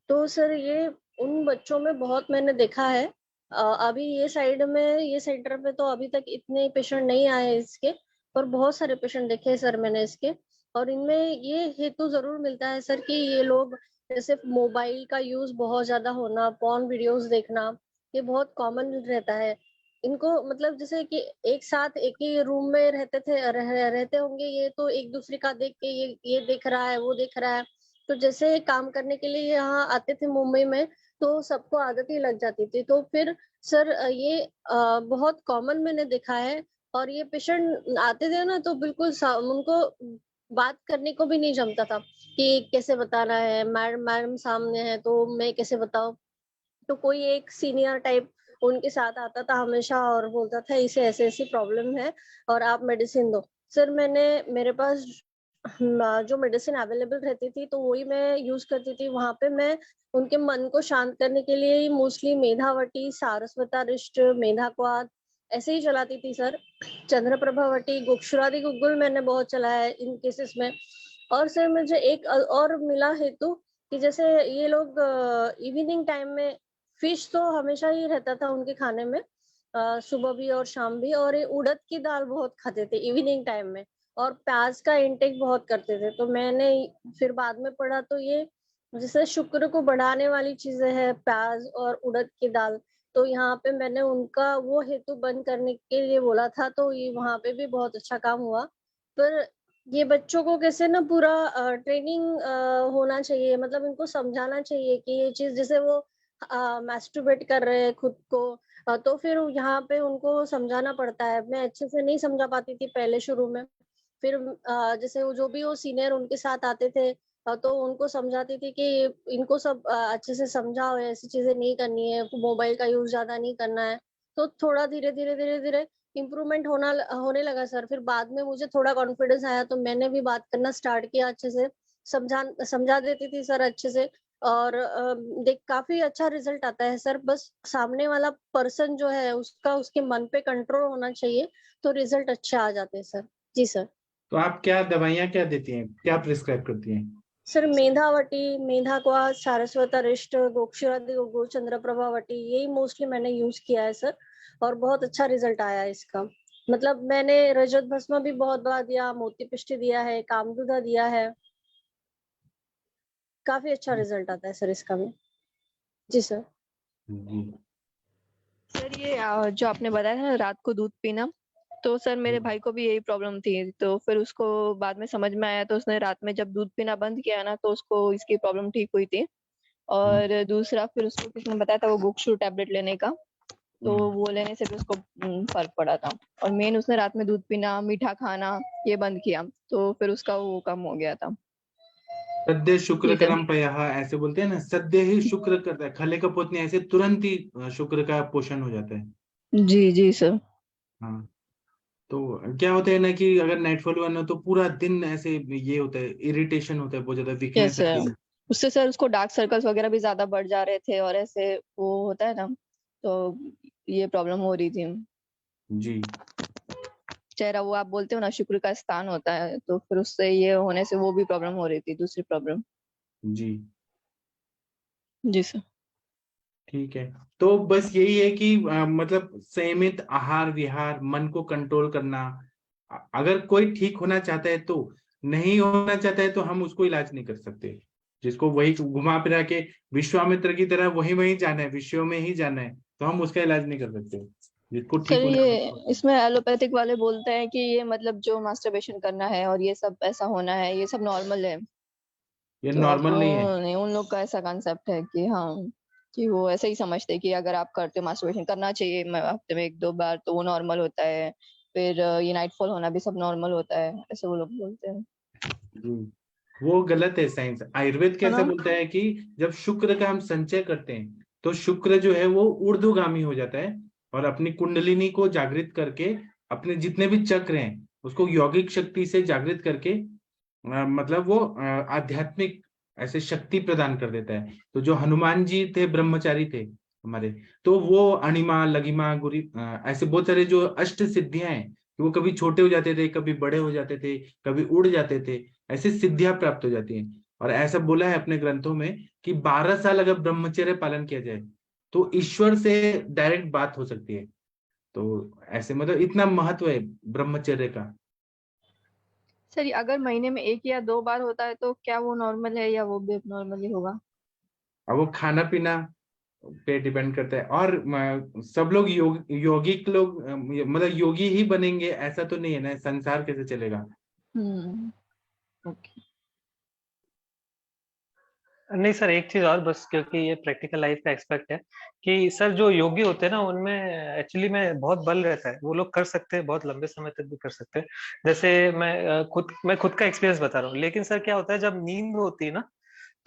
तो सर ये उन बच्चों में बहुत मैंने देखा है। अभी ये साइड में, ये सेंटर पे तो अभी तक इतने पेशेंट नहीं आए इसके, पर बहुत सारे पेशेंट देखे सर मैंने इसके। और इनमें ये हेतु जरूर मिलता है सर कि ये लोग जैसे मोबाइल का यूज बहुत ज्यादा होना, पॉर्न वीडियोस देखना, ये बहुत कॉमन रहता है इनको। मतलब जैसे कि एक साथ एक ही रूम में रहते होंगे ये, तो एक दूसरे का देख के ये देख रहा है, वो देख रहा है। तो जैसे काम करने के लिए यहाँ आते थे मुंबई में, तो सबको आदत ही लग जाती थी। तो फिर सर ये बहुत कॉमन मैंने देखा है। और ये पेशेंट आते थे ना, तो बिल्कुल उनको बात करने को भी नहीं जमता था कि कैसे बताना है, मैडम सामने है तो मैं कैसे बताऊं। तो कोई एक सीनियर टाइप उनके साथ आता था हमेशा और बोलता था इसे ऐसे ऐसी प्रॉब्लम है और आप मेडिसिन दो। सर मेरे पास जो मेडिसिन अवेलेबल रहती थी तो वही मैं यूज करती थी। वहां पे मैं उनके मन को शांत करने के लिए मोस्टली मेधावटी, सारस्वतारिष्ट, मेधाक्वाद ऐसे ही चलाती थी सर। चंद्रप्रभावटी, गुक्षुरादि गुग्गुल मैंने बहुत चलाया है इन केसेस में। और सर मुझे एक और मिला हेतु कि जैसे ये लोग इवनिंग टाइम में, फिश तो हमेशा ही रहता था उनके खाने में, सुबह भी और शाम भी। और ये उड़द की दाल बहुत खाते थे इवनिंग टाइम में, और प्याज का इंटेक बहुत करते थे। तो मैंने फिर बाद में पढ़ा, तो ये जैसे शुक्र को बढ़ाने वाली चीजें हैं प्याज और उड़द की दाल। तो यहाँ पे मैंने उनका वो हेतु बंद करने के लिए बोला था, तो ये वहां पे भी बहुत अच्छा काम हुआ। पर ये बच्चों को कैसे ना पूरा ट्रेनिंग होना चाहिए, मतलब इनको समझाना चाहिए कि ये चीज, जैसे वो मैस्टरबेट कर रहे हैं खुद को, तो फिर यहाँ पे उनको समझाना पड़ता है। मैं अच्छे से नहीं समझा पाती थी पहले शुरू में। फिर जैसे वो जो भी वो सीनियर उनके साथ आते थे, तो उनको समझाती थी कि इनको सब अच्छे से समझाओ, ऐसी चीजें नहीं करनी है, मोबाइल का यूज ज्यादा नहीं करना है। तो थोड़ा धीरे धीरे इम्प्रूवमेंट होने लगा सर। फिर बाद में मुझे थोड़ा कॉन्फिडेंस आया, तो मैंने भी बात करना स्टार्ट किया अच्छे से, समझा देती थी सर अच्छे से। और देख काफी अच्छा रिजल्ट आता है सर। बस सामने वाला पर्सन जो है उसका, उसके मन पे कंट्रोल होना चाहिए, तो रिजल्ट अच्छे आ जाते हैं सर। जी सर। तो आप क्या दवाइयाँ क्या देती हैं, क्या प्रिस्क्राइब करती हैं? सर मेधावटी, मेधाक्वाद, सारस्वतारिष्ट, गोक्षुरादि गुग्गुल, चंद्रप्रभावटी, यही मोस्टली मैंने यूज किया है सर। और बहुत अच्छा रिजल्ट आया है इसका। मतलब मैंने रजत भस्म भी बहुत बार दिया, मोती पिष्टी दिया है, कामदूधा दिया है। काफी अच्छा रिजल्ट आता है सर इसका भी। जी सर। सर ये जो आपने बताया ना रात को दूध पीना, तो सर मेरे भाई को भी यही प्रॉब्लम थी। तो फिर उसको बाद में समझ में आया, तो उसने रात में जब दूध पीना बंद किया ना, तो उसको इसकी प्रॉब्लम ठीक हुई थी। और दूसरा फिर उसको किसने बताया था वो गुक्षु टैबलेट लेने का, तो वो लेने से भी उसको फर्क पड़ा था। और मेन उसने रात में दूध पीना, मीठा खाना ये बंद किया, तो फिर उसका वो कम हो गया था। सद्य शुक्र करम पयः, ऐसे बोलते हैं ना, सद्य ही शुक्र करता है, खले कपोत नहीं, ऐसे तुरंत ही शुक्र का पोषण हो जाता है। जी जी सर। हाँ, तो क्या होता है ना कि अगर नाइटफॉल वन हो तो पूरा दिन ऐसे ये होता है, इरिटेशन होता है, बहुत ज्यादा वीकनेस यस आती है। उससे सर उसको डार्क सर्कल्स वगैरह भी ज्यादा बढ़ जा रहे थे और ऐसे वो होता है ना, तो ये प्रॉब्लम हो रही थी। जी चेहरा वो आप बोलते हो ना शुक्र का स्थान होता है, तो फिर उससे ये होने से वो भी प्रॉब्लम हो रही थी, दूसरी प्रॉब्लम। जी जी सर। ठीक है। तो बस यही है कि मतलब संयमित आहार विहार, मन को कंट्रोल करना। अगर कोई ठीक होना चाहता है तो, नहीं होना चाहता है तो हम उसको इलाज नहीं कर सकते। जिसको वही घुमा फिरा के विश्वामित्र की तरह वही वही जाना है, विश्व में ही जाना है, तो हम उसका इलाज नहीं कर सकते। जिसको ठीक सर होना ये है इसमें एलोपैथिक वाले बोलते हैं कि ये मतलब जो मास्टरबेशन करना है और ये सब ऐसा होना है, ये सब नॉर्मल है। ये तो अब नॉर्मल नहीं है। नहीं, उन लोग का ऐसा कॉन्सेप्ट है कि हाँ, कि वो ऐसे ही समझते हैं कि अगर आप करते हो मास्टरबेशन करना चाहिए हफ्ते में 1-2 बार, तो वो नॉर्मल होता है। फिर ये नाइटफॉल होना भी सब नॉर्मल होता है, ऐसे वो लोग बोलते हैं। जी वो गलत है। साइंस आयुर्वेद है कैसे ना। बोलता है कि जब शुक्र का हम संचय करते हैं तो शुक्र जो है वो ऊर्ध्वगामी हो जाता है, और अपनी कुंडलिनी को जागृत करके अपने जितने भी चक्र हैं उसको यौगिक शक्ति से जागृत करके मतलब वो आध्यात्मिक ऐसे शक्ति प्रदान कर देता है। तो जो हनुमान जी थे, ब्रह्मचारी थे हमारे, तो वो अणिमा लगिमा गुरी ऐसे बहुत सारे जो अष्ट सिद्धियां हैं, कि वो कभी छोटे हो जाते थे, कभी बड़े हो जाते थे, कभी उड़ जाते थे, ऐसी सिद्धियां प्राप्त हो जाती हैं। और ऐसा बोला है अपने ग्रंथों में कि 12 साल अगर ब्रह्मचर्य पालन किया जाए तो ईश्वर से डायरेक्ट बात हो सकती है। तो ऐसे मतलब इतना महत्व है ब्रह्मचर्य का। सर ये अगर महीने में 1 या 2 बार होता है तो क्या वो नॉर्मल है या वो भी नॉर्मल ही होगा? अब वो खाना पीना पे डिपेंड करता है। और सब लोग यौगिक लोग मतलब योगी ही बनेंगे ऐसा तो नहीं है ना, संसार कैसे चलेगा। हम्म। ओके। नहीं सर, एक चीज और बस, क्योंकि ये प्रैक्टिकल लाइफ का एक्सपेक्ट है कि सर जो योगी होते हैं ना उनमें एक्चुअली में बहुत बल रहता है, वो लोग कर सकते हैं, बहुत लंबे समय तक भी कर सकते हैं। जैसे मैं खुद का एक्सपीरियंस बता रहा हूँ। लेकिन सर क्या होता है जब नींद होती है ना,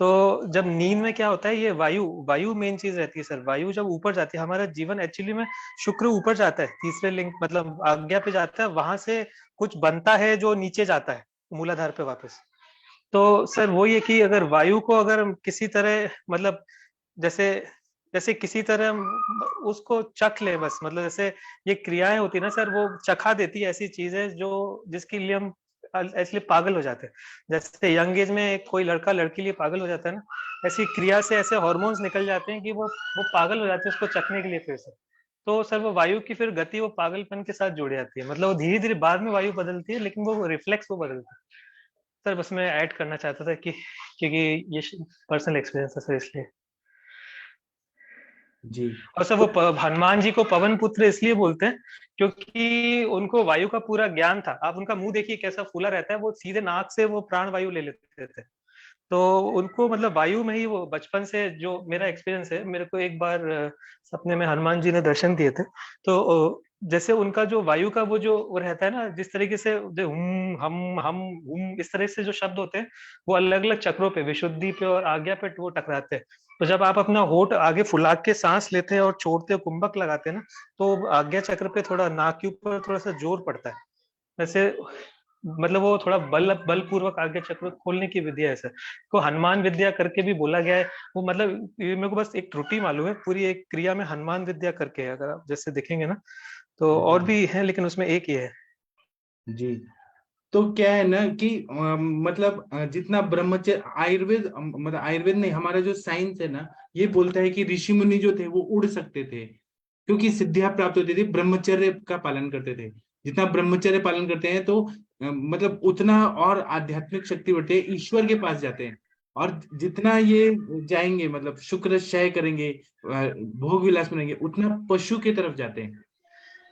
तो जब नींद में क्या होता है, ये वायु वायु मेन चीज रहती है सर। वायु जब ऊपर जाती है, हमारा जीवन एक्चुअली में शुक्र ऊपर जाता है, तीसरे लिंग मतलब आज्ञा पे जाता है, वहां से कुछ बनता है जो नीचे जाता है मूलाधार पे वापस। तो सर वो ये कि अगर वायु को अगर हम किसी तरह मतलब जैसे जैसे किसी तरह हम उसको चख ले बस, मतलब जैसे ये क्रियाएं होती है ना सर, वो चखा देती है ऐसी चीजें जो जिसके लिए हम एक्चुअली पागल हो जाते हैं। जैसे यंग एज में कोई लड़का लड़की लिए पागल हो जाता है ना, ऐसी क्रिया से ऐसे हॉर्मोन्स निकल जाते हैं कि वो पागल हो जाते हैं उसको चखने के लिए फिर से। तो सर वो वायु की फिर गति वो पागलपन के साथ जुड़ जाती है, मतलब वो धीरे धीरे बाद में वायु बदलती है, लेकिन वो रिफ्लेक्स वो बदलती है। सर बस मैं ऐड करना चाहता था कि क्योंकि ये पर्सनल एक्सपीरियंस है सर, इसलिए। जी और सर तो वो हनुमान जी को पवन पुत्र इसलिए बोलते हैं क्योंकि उनको वायु का पूरा ज्ञान था। आप उनका मुंह देखिए कैसा फूला रहता है, वो सीधे नाक से वो प्राण वायु ले लेते थे। तो उनको मतलब वायु में ही वो बचपन से, जो मेरा एक्सपीरियंस है, मेरे को एक बार सपने में हनुमान जी ने दर्शन दिए थे। तो जैसे उनका जो वायु का वो रहता है ना, जिस तरीके से जो हम इस तरह से जो शब्द होते हैं, वो अलग अलग चक्रों पे, विशुद्धि पे और आज्ञा पे वो टकराते हैं। तो जब आप अपना होठ आगे फुला के सांस लेते हैं और छोड़ते हो, कुंभक लगाते हैं ना, तो आज्ञा चक्र पे थोड़ा नाक के ऊपर थोड़ा सा जोर पड़ता है। वैसे मतलब वो थोड़ा बलपूर्वक आगे चक्र खोलने की विद्या है सर, को हनुमान विद्या करके भी बोला गया है। वो मतलब ये मेरे को बस एक त्रुटि मालूम है, पूरी एक क्रिया में हनुमान विद्या करके है, अगर आप जैसे देखेंगे ना तो और भी है, लेकिन उसमें एक ही है। जी तो क्या है ना कि मतलब जितना ब्रह्मचर्य आयुर्वेद मतलब आयुर्वेद नहीं, हमारा जो साइंस है ना, ये बोलता है कि ऋषि मुनि जो थे वो उड़ सकते थे, क्योंकि सिद्धियां प्राप्त होती थी, ब्रह्मचर्य का पालन करते थे। जितना ब्रह्मचर्य पालन करते हैं तो मतलब उतना और आध्यात्मिक शक्ति बढ़ती है, ईश्वर के पास जाते हैं। और जितना ये जाएंगे मतलब शुक्र क्षय करेंगे, भोग विलास बनेंगे, उतना पशु की तरफ जाते हैं,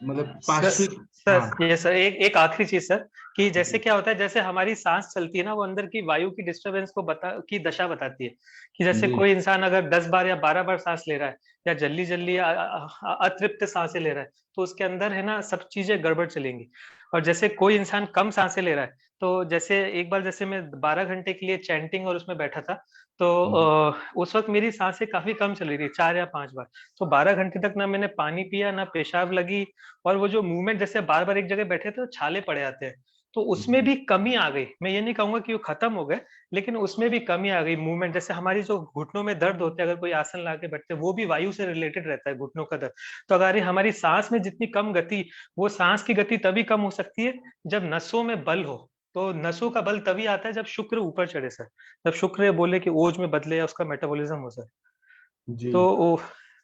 मतलब सर पाशु। हाँ सर ये सर एक एक आखिरी चीज सर, कि जैसे क्या होता है, जैसे हमारी सांस चलती है ना, वो अंदर की वायु की डिस्टरबेंस को की दशा बताती है। कि जैसे जी कोई इंसान अगर 10 बार या 12 बार सांस ले रहा है, या जल्दी जल्दी अतृप्त सांसें ले रहा है, तो उसके अंदर है ना सब चीजें गड़बड़ चलेंगी। और जैसे कोई इंसान कम सांसें ले रहा है, तो जैसे एक बार जैसे मैं 12 घंटे के लिए चैंटिंग और उसमें बैठा था, तो उस वक्त मेरी सांसें काफी कम चल रही थी, 4 या 5 बार। तो 12 घंटे तक ना मैंने पानी पिया, ना पेशाब लगी, और वो जो मूवमेंट, जैसे बार बार एक जगह बैठे थे तो छाले पड़े आते हैं, तो उसमें भी कमी आ गई। मैं ये नहीं कहूंगा कि वो खत्म हो गए, लेकिन उसमें भी कमी आ गई। मूवमेंट, जैसे हमारी जो घुटनों में दर्द होते हैं, अगर कोई आसन ला के बैठते हैं, वो भी वायु से रिलेटेड रहता है, घुटनों का दर्द। तो अगर ये हमारी सांस में जितनी कम गति, वो सांस की गति तभी कम हो सकती है जब नसों में बल हो। तो नसों का बल तभी आता है जब शुक्र ऊपर चढ़े सर, जब शुक्र बोले कि ओज में बदले या उसका मेटाबॉलिज्म हो सर। जी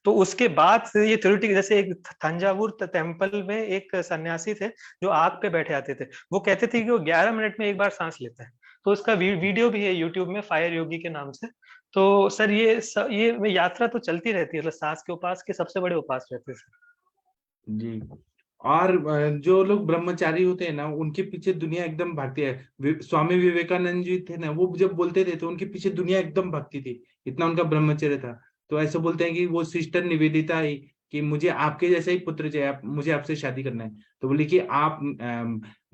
तो उसके बाद से ये थ्योरेटिक, जैसे एक थंजावुर टेम्पल में एक सन्यासी थे जो आग पे बैठे आते थे, वो कहते थे कि वो 11 मिनट में एक बार सांस लेते हैं। तो उसका वीडियो भी है यूट्यूब में, फायर योगी के नाम से। तो सर ये यात्रा तो चलती रहती है, मतलब सांस के उपास के सबसे बड़े उपास रहते हैं सर। जी। और जो लोग ब्रह्मचारी होते हैं ना, उनके पीछे दुनिया एकदम भागती है। स्वामी विवेकानंद जी थे ना, वो जब बोलते थे तो उनके पीछे दुनिया एकदम भागती थी, इतना उनका ब्रह्मचर्य था। तो ऐसे बोलते हैं कि वो सिस्टर निवेदिता ही, कि मुझे आपके जैसा ही पुत्र चाहिए, मुझे आपसे शादी करना है। तो बोली कि आप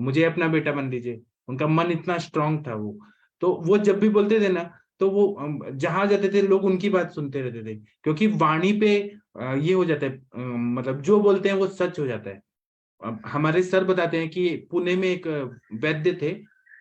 मुझे अपना बेटा बन दीजिए। उनका मन इतना स्ट्रांग था वो। तो वो जब भी बोलते थे ना, तो वो जहां जाते थे लोग उनकी बात सुनते रहते थे, क्योंकि वाणी पे ये हो जाता है, मतलब जो बोलते हैं वो सच हो जाता है। अब हमारे सर बताते हैं कि पुणे में एक वैद्य थे,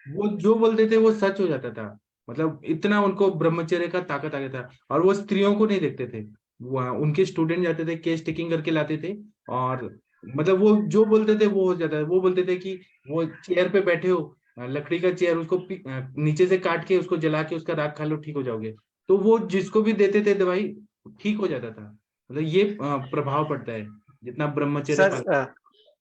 वो जो बोलते थे वो सच हो जाता था। मतलब इतना उनको ब्रह्मचर्य का ताकत आ गया था। और वो स्त्रियों को नहीं देखते थे, वो उनके स्टूडेंट जाते थे, केस टेकिंग करके लाते थे, और मतलब वो जो बोलते थे वो हो जाता है। वो बोलते थे कि वो चेयर पे बैठे हो, लकड़ी का चेयर, उसको नीचे से काट के उसको जला के उसका राख खा लो, ठीक हो जाओगे। तो वो जिसको भी देते थे दवाई, ठीक हो जाता था। मतलब ये प्रभाव पड़ता है जितना ब्रह्मचर्य सर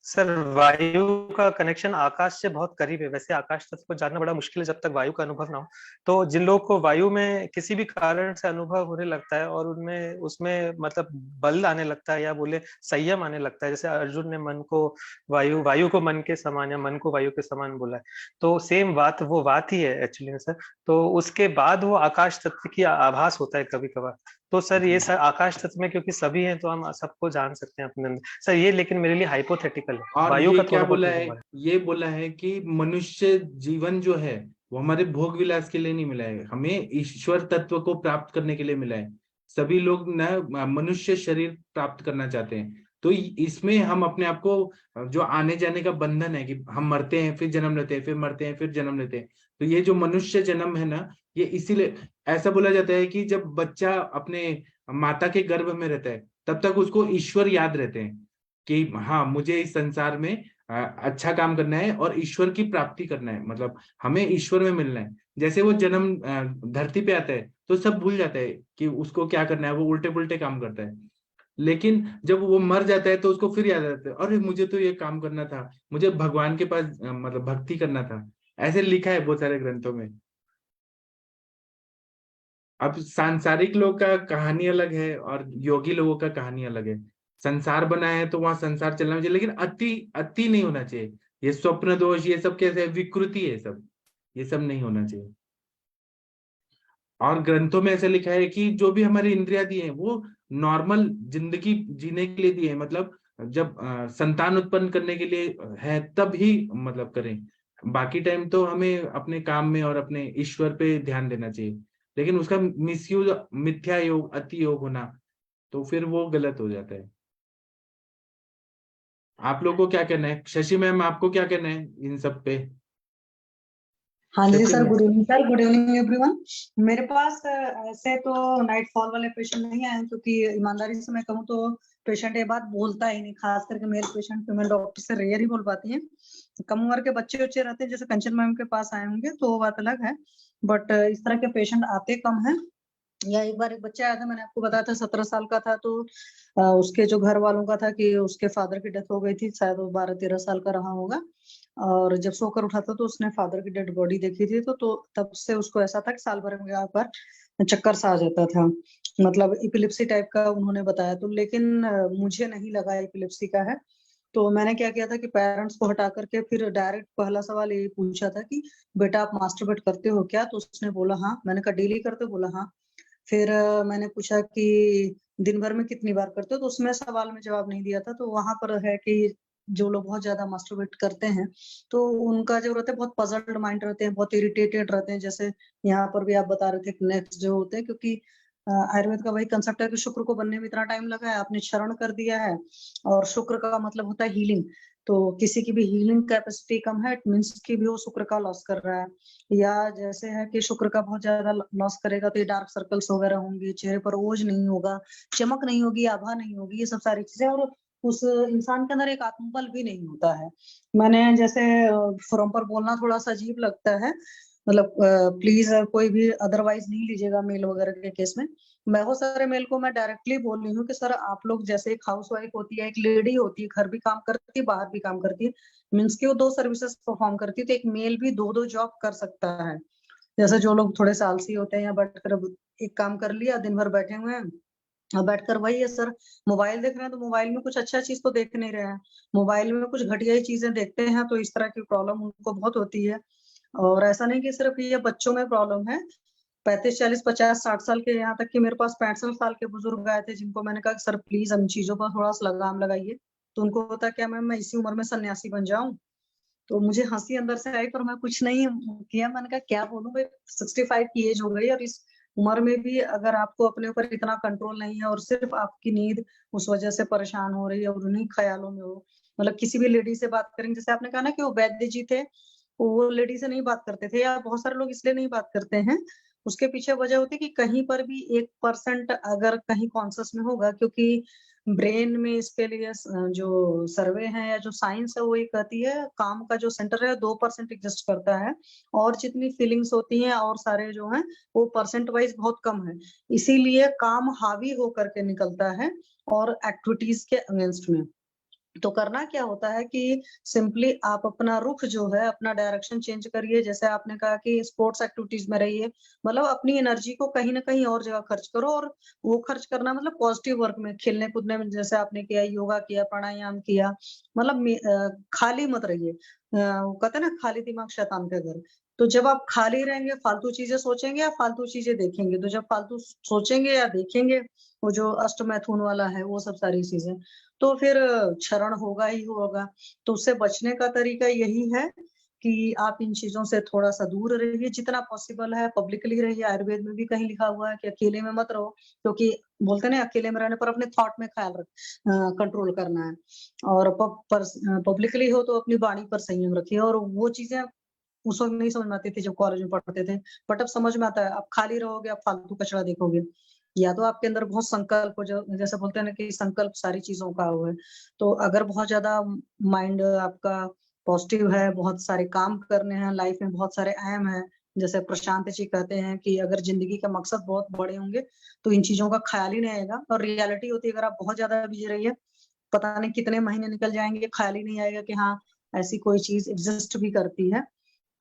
सर वायु का कनेक्शन आकाश से बहुत करीब है। वैसे आकाश तत्व को जानना बड़ा मुश्किल है जब तक वायु का अनुभव ना हो। तो जिन लोगों को वायु में किसी भी कारण से अनुभव होने लगता है और उनमें उसमें मतलब बल आने लगता है, या बोले संयम आने लगता है, जैसे अर्जुन ने मन को वायु को मन के समान, या मन को वायु के समान बोला है, तो सेम बात वो बात ही है एक्चुअली में सर। तो उसके बाद वो आकाश तत्व की आभास होता है कभी कभार। तो सर ये सर आकाश तत्व में क्योंकि सभी हैं, तो हम सबको जान सकते हैं अपने अंदर सर। ये लेकिन मेरे लिए हाइपोथेटिकल है, और वायु ये का क्या थोड़ा बहुत बोला है, अनुभव है। ये बोला है कि मनुष्य जीवन जो है वो हमारे भोग विलास के लिए नहीं मिला है, हमें ईश्वर तत्व को प्राप्त करने के लिए मिला है। सभी लोग न मनुष्य शरीर प्राप्त करना चाहते हैं। तो इसमें हम अपने आप को, जो आने जाने का बंधन है कि हम मरते हैं फिर जन्म लेते हैं, फिर मरते हैं फिर जन्म लेते हैं, तो ये जो मनुष्य जन्म है ना, ये इसीलिए ऐसा बोला जाता है कि जब बच्चा अपने माता के गर्भ में रहता है तब तक उसको ईश्वर याद रहते हैं, कि हाँ मुझे इस संसार में अच्छा काम करना है और ईश्वर की प्राप्ति करना है, मतलब हमें ईश्वर में मिलना है। जैसे वो जन्म धरती पे आता है तो सब भूल जाता है कि उसको क्या करना है, वो उल्टे पुल्टे काम करता है। लेकिन जब वो मर जाता है तो उसको फिर याद आता है, अरे मुझे तो ये काम करना था, मुझे भगवान के पास मतलब भक्ति करना था। ऐसे लिखा है बहुत सारे ग्रंथों में। अब सांसारिक लोग का कहानी अलग है और योगी लोगों का कहानी अलग है। संसार बना है तो वहां संसार चलना चाहिए, लेकिन अति अति नहीं होना चाहिए। ये स्वप्न दोष, ये सब कैसे विकृति है सब, ये सब नहीं होना चाहिए। और ग्रंथों में ऐसा लिखा है कि जो भी हमारी इंद्रियां दी हैं वो नॉर्मल जिंदगी जीने के लिए दी है, मतलब जब संतान उत्पन्न करने के लिए है तब ही मतलब करें। बाकी टाइम तो हमें अपने काम में और अपने ईश्वर पे ध्यान देना चाहिए। लेकिन उसका मिसयूज, मिथ्या योग, अति योग होना, तो फिर वो गलत हो जाता है। आप लोगों को क्या कहना है, शशि मैम आपको क्या कहना है इन सब पे? हाँ जी Shashi sir, ma'am. Good evening sir, good evening everyone. मेरे पास ऐसे तो नाइट फॉल वाले पेशेंट नहीं आए हैं, क्योंकि ईमानदारी से मैं कहूँ तो पेशेंट ये बात बोलता ही नहीं, खास करके मेल पेशेंट फीमेल डॉक्टर से रेयर ही बोल पाती हैं। कम उम्र के बच्चे उच्चे रहते हैं, जैसे कंचन मैम के पास आए होंगे तो वो बात अलग है, बट इस तरह के पेशेंट आते कम हैं। या एक बार एक बच्चा आया था, मैंने आपको बताया था 17 साल का था, तो उसके जो घर वालों का था कि उसके फादर की डेथ हो गई थी, शायद वो 12-13 साल का रहा होगा। और जब सोकर उठा था तो उसने फादर की डेड बॉडी देखी थी, तो तब से उसको ऐसा था कि साल भर में एक बार चक्कर सा आ जाता था, मतलब इपिलिप्सी टाइप का उन्होंने बताया। तो लेकिन मुझे नहीं लगा इपिलिप्सी का है। तो मैंने क्या किया था कि पेरेंट्स को हटा करके फिर डायरेक्ट पहला सवाल यही पूछा था कि बेटा आप मास्टरबेट करते हो क्या? तो उसने बोला हाँ। मैंने कहा डेली करते हो? बोला हाँ। फिर मैंने पूछा कि दिन भर में कितनी बार करते हो? तो उसमें सवाल में जवाब नहीं दिया था। तो वहां पर है कि जो लोग बहुत ज्यादा मास्टरबेट करते हैं तो उनका जो रहता है बहुत पजल्ड माइंड रहते हैं, बहुत इरिटेटेड रहते हैं। जैसे यहाँ पर भी आप बता रहे थे नेक्स्ट जो होते हैं, क्योंकि आयुर्वेद का वही कंसेप्ट है कि शुक्र को बनने में इतना टाइम लगा है, आपने क्षरण कर दिया है, और शुक्र का मतलब होता है हीलिंग। तो किसी की भी हीलिंग कैपेसिटी कम है, इट मीन्स कि भी वो शुक्र का लॉस कर रहा है। या जैसे है कि शुक्र का बहुत ज्यादा लॉस करेगा तो ये डार्क सर्कल्स वगैरह होंगे, चेहरे पर ओज नहीं होगा, चमक नहीं होगी, आभा नहीं होगी, ये सब सारी चीजें। और उस इंसान के अंदर एक आत्मबल भी नहीं होता है। मैंने जैसे फोरम पर बोलना थोड़ा सा अजीब लगता है, मतलब प्लीज कोई भी अदरवाइज नहीं लीजिएगा मेल वगैरह के केस में। मैं बहुत सारे मेल को मैं डायरेक्टली बोल रही हूँ कि सर आप लोग जैसे एक हाउस वाइफ होती है, एक लेडी होती है, घर भी काम करती है, बाहर भी काम करती है, मीन्स की वो 2 सर्विसेज परफॉर्म करती है, तो एक मेल भी 2 जॉब कर सकता है। जैसे जो लोग थोड़े सालसी होते हैं या बैठकर एक काम कर लिया, दिन भर बैठे हुए हैं, अब बैठकर वही है सर, मोबाइल देख रहे हैं तो मोबाइल में कुछ अच्छा चीज तो देख नहीं रहे हैं, मोबाइल में कुछ घटिया ही चीजें देखते हैं, तो इस तरह की प्रॉब्लम उनको बहुत होती है। और ऐसा नहीं कि सिर्फ ये बच्चों में प्रॉब्लम है, 35 40 50 60 साल के, यहाँ तक कि मेरे पास 65 साल के बुजुर्ग आए थे जिनको मैंने कहा सर प्लीज इन चीजों पर थोड़ा सा लगाम लगाइए। तो उनको होता क्या मैं इसी उम्र में सन्यासी बन जाऊं। तो मुझे हंसी अंदर से आई, पर मैं कुछ नहीं किया। मैंने कहा क्या बोलूं भाई, 65 की एज हो गई और इस उम्र में भी अगर आपको अपने ऊपर इतना कंट्रोल नहीं है और सिर्फ आपकी नींद उस वजह से परेशान हो रही है और उन्हीं ख्यालों में हो, मतलब किसी भी लेडी से बात करेंगे, जैसे आपने कहा ना कि वो वैद्य जी थे, वो लेडी से नहीं बात करते थे, या बहुत सारे लोग इसलिए नहीं बात करते हैं, उसके पीछे वजह होती है कि कहीं पर भी 1% अगर कहीं कॉन्सियस में होगा, क्योंकि ब्रेन में इसके लिए जो सर्वे है या जो साइंस है वो ये कहती है काम का जो सेंटर है 2% एग्जिस्ट करता है, और जितनी फीलिंग्स होती हैं और सारे जो हैं वो परसेंट वाइज बहुत कम है। इसीलिए काम हावी होकर के निकलता है और एक्टिविटीज के अगेंस्ट में। तो करना क्या होता है कि सिंपली आप अपना रुख जो है, अपना डायरेक्शन चेंज करिए। जैसे आपने कहा कि स्पोर्ट्स एक्टिविटीज में रहिए, मतलब अपनी एनर्जी को कहीं ना कहीं और जगह खर्च करो, और वो खर्च करना मतलब पॉजिटिव वर्क में, खेलने कूदने में, जैसे आपने किया, योगा किया, प्राणायाम किया, मतलब खाली मत रहिए। वो कहते हैं ना खाली दिमाग शैतान का घर। तो जब आप खाली रहेंगे, फालतू चीजें सोचेंगे या फालतू चीजें देखेंगे, तो जब फालतू सोचेंगे या देखेंगे, वो जो अष्टमैथुन वाला है वो सब सारी चीजें, तो फिर क्षरण होगा ही होगा। तो उससे बचने का तरीका यही है कि आप इन चीजों से थोड़ा सा दूर रहिए, जितना पॉसिबल है पब्लिकली रहिए। आयुर्वेद में भी कहीं लिखा हुआ है कि अकेले में मत रहो, क्योंकि बोलते ना अकेले में रहने पर अपने थॉट में ख्याल रख कंट्रोल करना है, और पब्लिकली हो तो अपनी वाणी पर संयम रखिए। और वो चीजें उस वक्त नहीं समझ में आती थी जब कॉलेज में पढ़ते थे, बट अब समझ में आता है। आप खाली रहोगे, आप फालतू कचरा देखोगे, या तो आपके अंदर बहुत संकल्प हो, जो जैसे बोलते हैं ना कि संकल्प सारी चीजों का वो है। तो अगर बहुत ज्यादा माइंड आपका पॉजिटिव है, बहुत सारे काम करने हैं लाइफ में, बहुत सारे एम है, जैसे प्रशांत जी कहते हैं कि अगर जिंदगी का मकसद बहुत बड़े होंगे तो इन चीजों का ख्याल ही नहीं आएगा। और रियलिटी होती है, अगर आप बहुत ज्यादा बिजी रहिए, पता नहीं कितने महीने निकल जाएंगे, ख्याल ही नहीं आएगा कि हाँ ऐसी कोई चीज एग्जिस्ट भी करती है।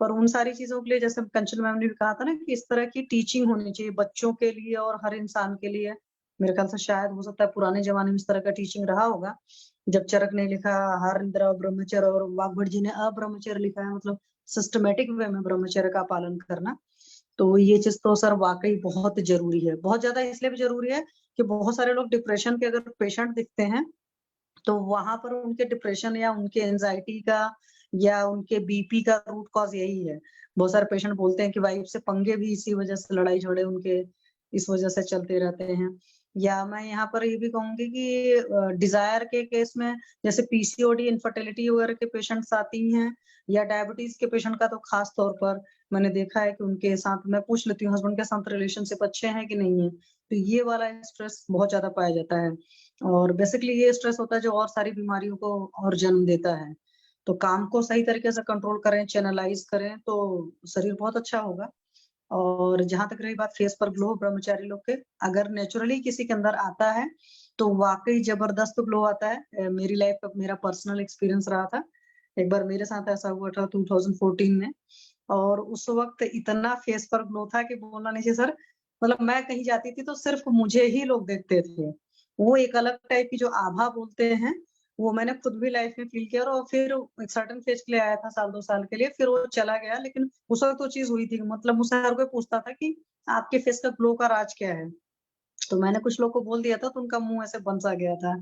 पर उन सारी चीजों के लिए, जैसे कंचन मैम ने भी कहा था ना कि इस तरह की टीचिंग होनी चाहिए बच्चों के लिए और हर इंसान के लिए। मेरे ख्याल से शायद हो सकता है पुराने जमाने में इस तरह का टीचिंग रहा होगा, जब चरक ने लिखा हर इंद्र ब्रह्मचर्य और वाग्भट जी ने अब्रह्मचर्य लिखा है, मतलब सिस्टमेटिक वे में ब्रह्मचर्य का पालन करना। तो ये चीज तो सर वाकई बहुत जरूरी है, बहुत ज्यादा इसलिए भी जरूरी है कि बहुत सारे लोग डिप्रेशन के अगर पेशेंट दिखते हैं तो वहां पर उनके डिप्रेशन या उनके एंजाइटी का या उनके बीपी का रूट कॉज यही है। बहुत सारे पेशेंट बोलते हैं कि वाइफ से पंगे भी इसी वजह से, लड़ाई झगड़े उनके इस वजह से चलते रहते हैं। या मैं यहाँ पर ये भी कहूंगी कि डिजायर के केस में, जैसे पीसीओडी इनफर्टिलिटी वगैरह के पेशेंट्स आती हैं, या डायबिटीज के पेशेंट का तो खास तौर पर मैंने देखा है कि उनके साथ मैं पूछ लेती हूँ हस्बैंड के साथ रिलेशनशिप अच्छे हैं कि नहीं है, तो ये वाला स्ट्रेस बहुत ज्यादा पाया जाता है। और बेसिकली ये स्ट्रेस होता है जो और सारी बीमारियों को और जन्म देता है। तो काम को सही तरीके से कंट्रोल करें, चैनलाइज करें, तो शरीर बहुत अच्छा होगा। और जहां तक रही बात फेस पर ग्लो ब्रह्मचारी लोग के, अगर नेचुरली किसी के अंदर आता है तो वाकई जबरदस्त ग्लो आता है। मेरी लाइफ का मेरा पर्सनल एक्सपीरियंस रहा था, एक बार मेरे साथ ऐसा हुआ था 2014 में, और उस वक्त इतना फेस पर ग्लो था कि बोलना नहीं चाहिए सर। मतलब मैं कहीं जाती थी तो सिर्फ मुझे ही लोग देखते थे, वो एक अलग टाइप की जो आभा बोलते हैं, वो मैंने खुद भी लाइफ में फील किया। और फिर एक सर्टेन फेज के लिए आया था, 1-2 साल के लिए, फिर वो चला गया। लेकिन उस वक्त वो चीज हुई थी, मतलब मुझसे हर कोई पूछता था कि आपके फेस का ग्लो का राज क्या है, तो मैंने कुछ लोग को बोल दिया था तो उनका मुंह ऐसे बन सा गया था।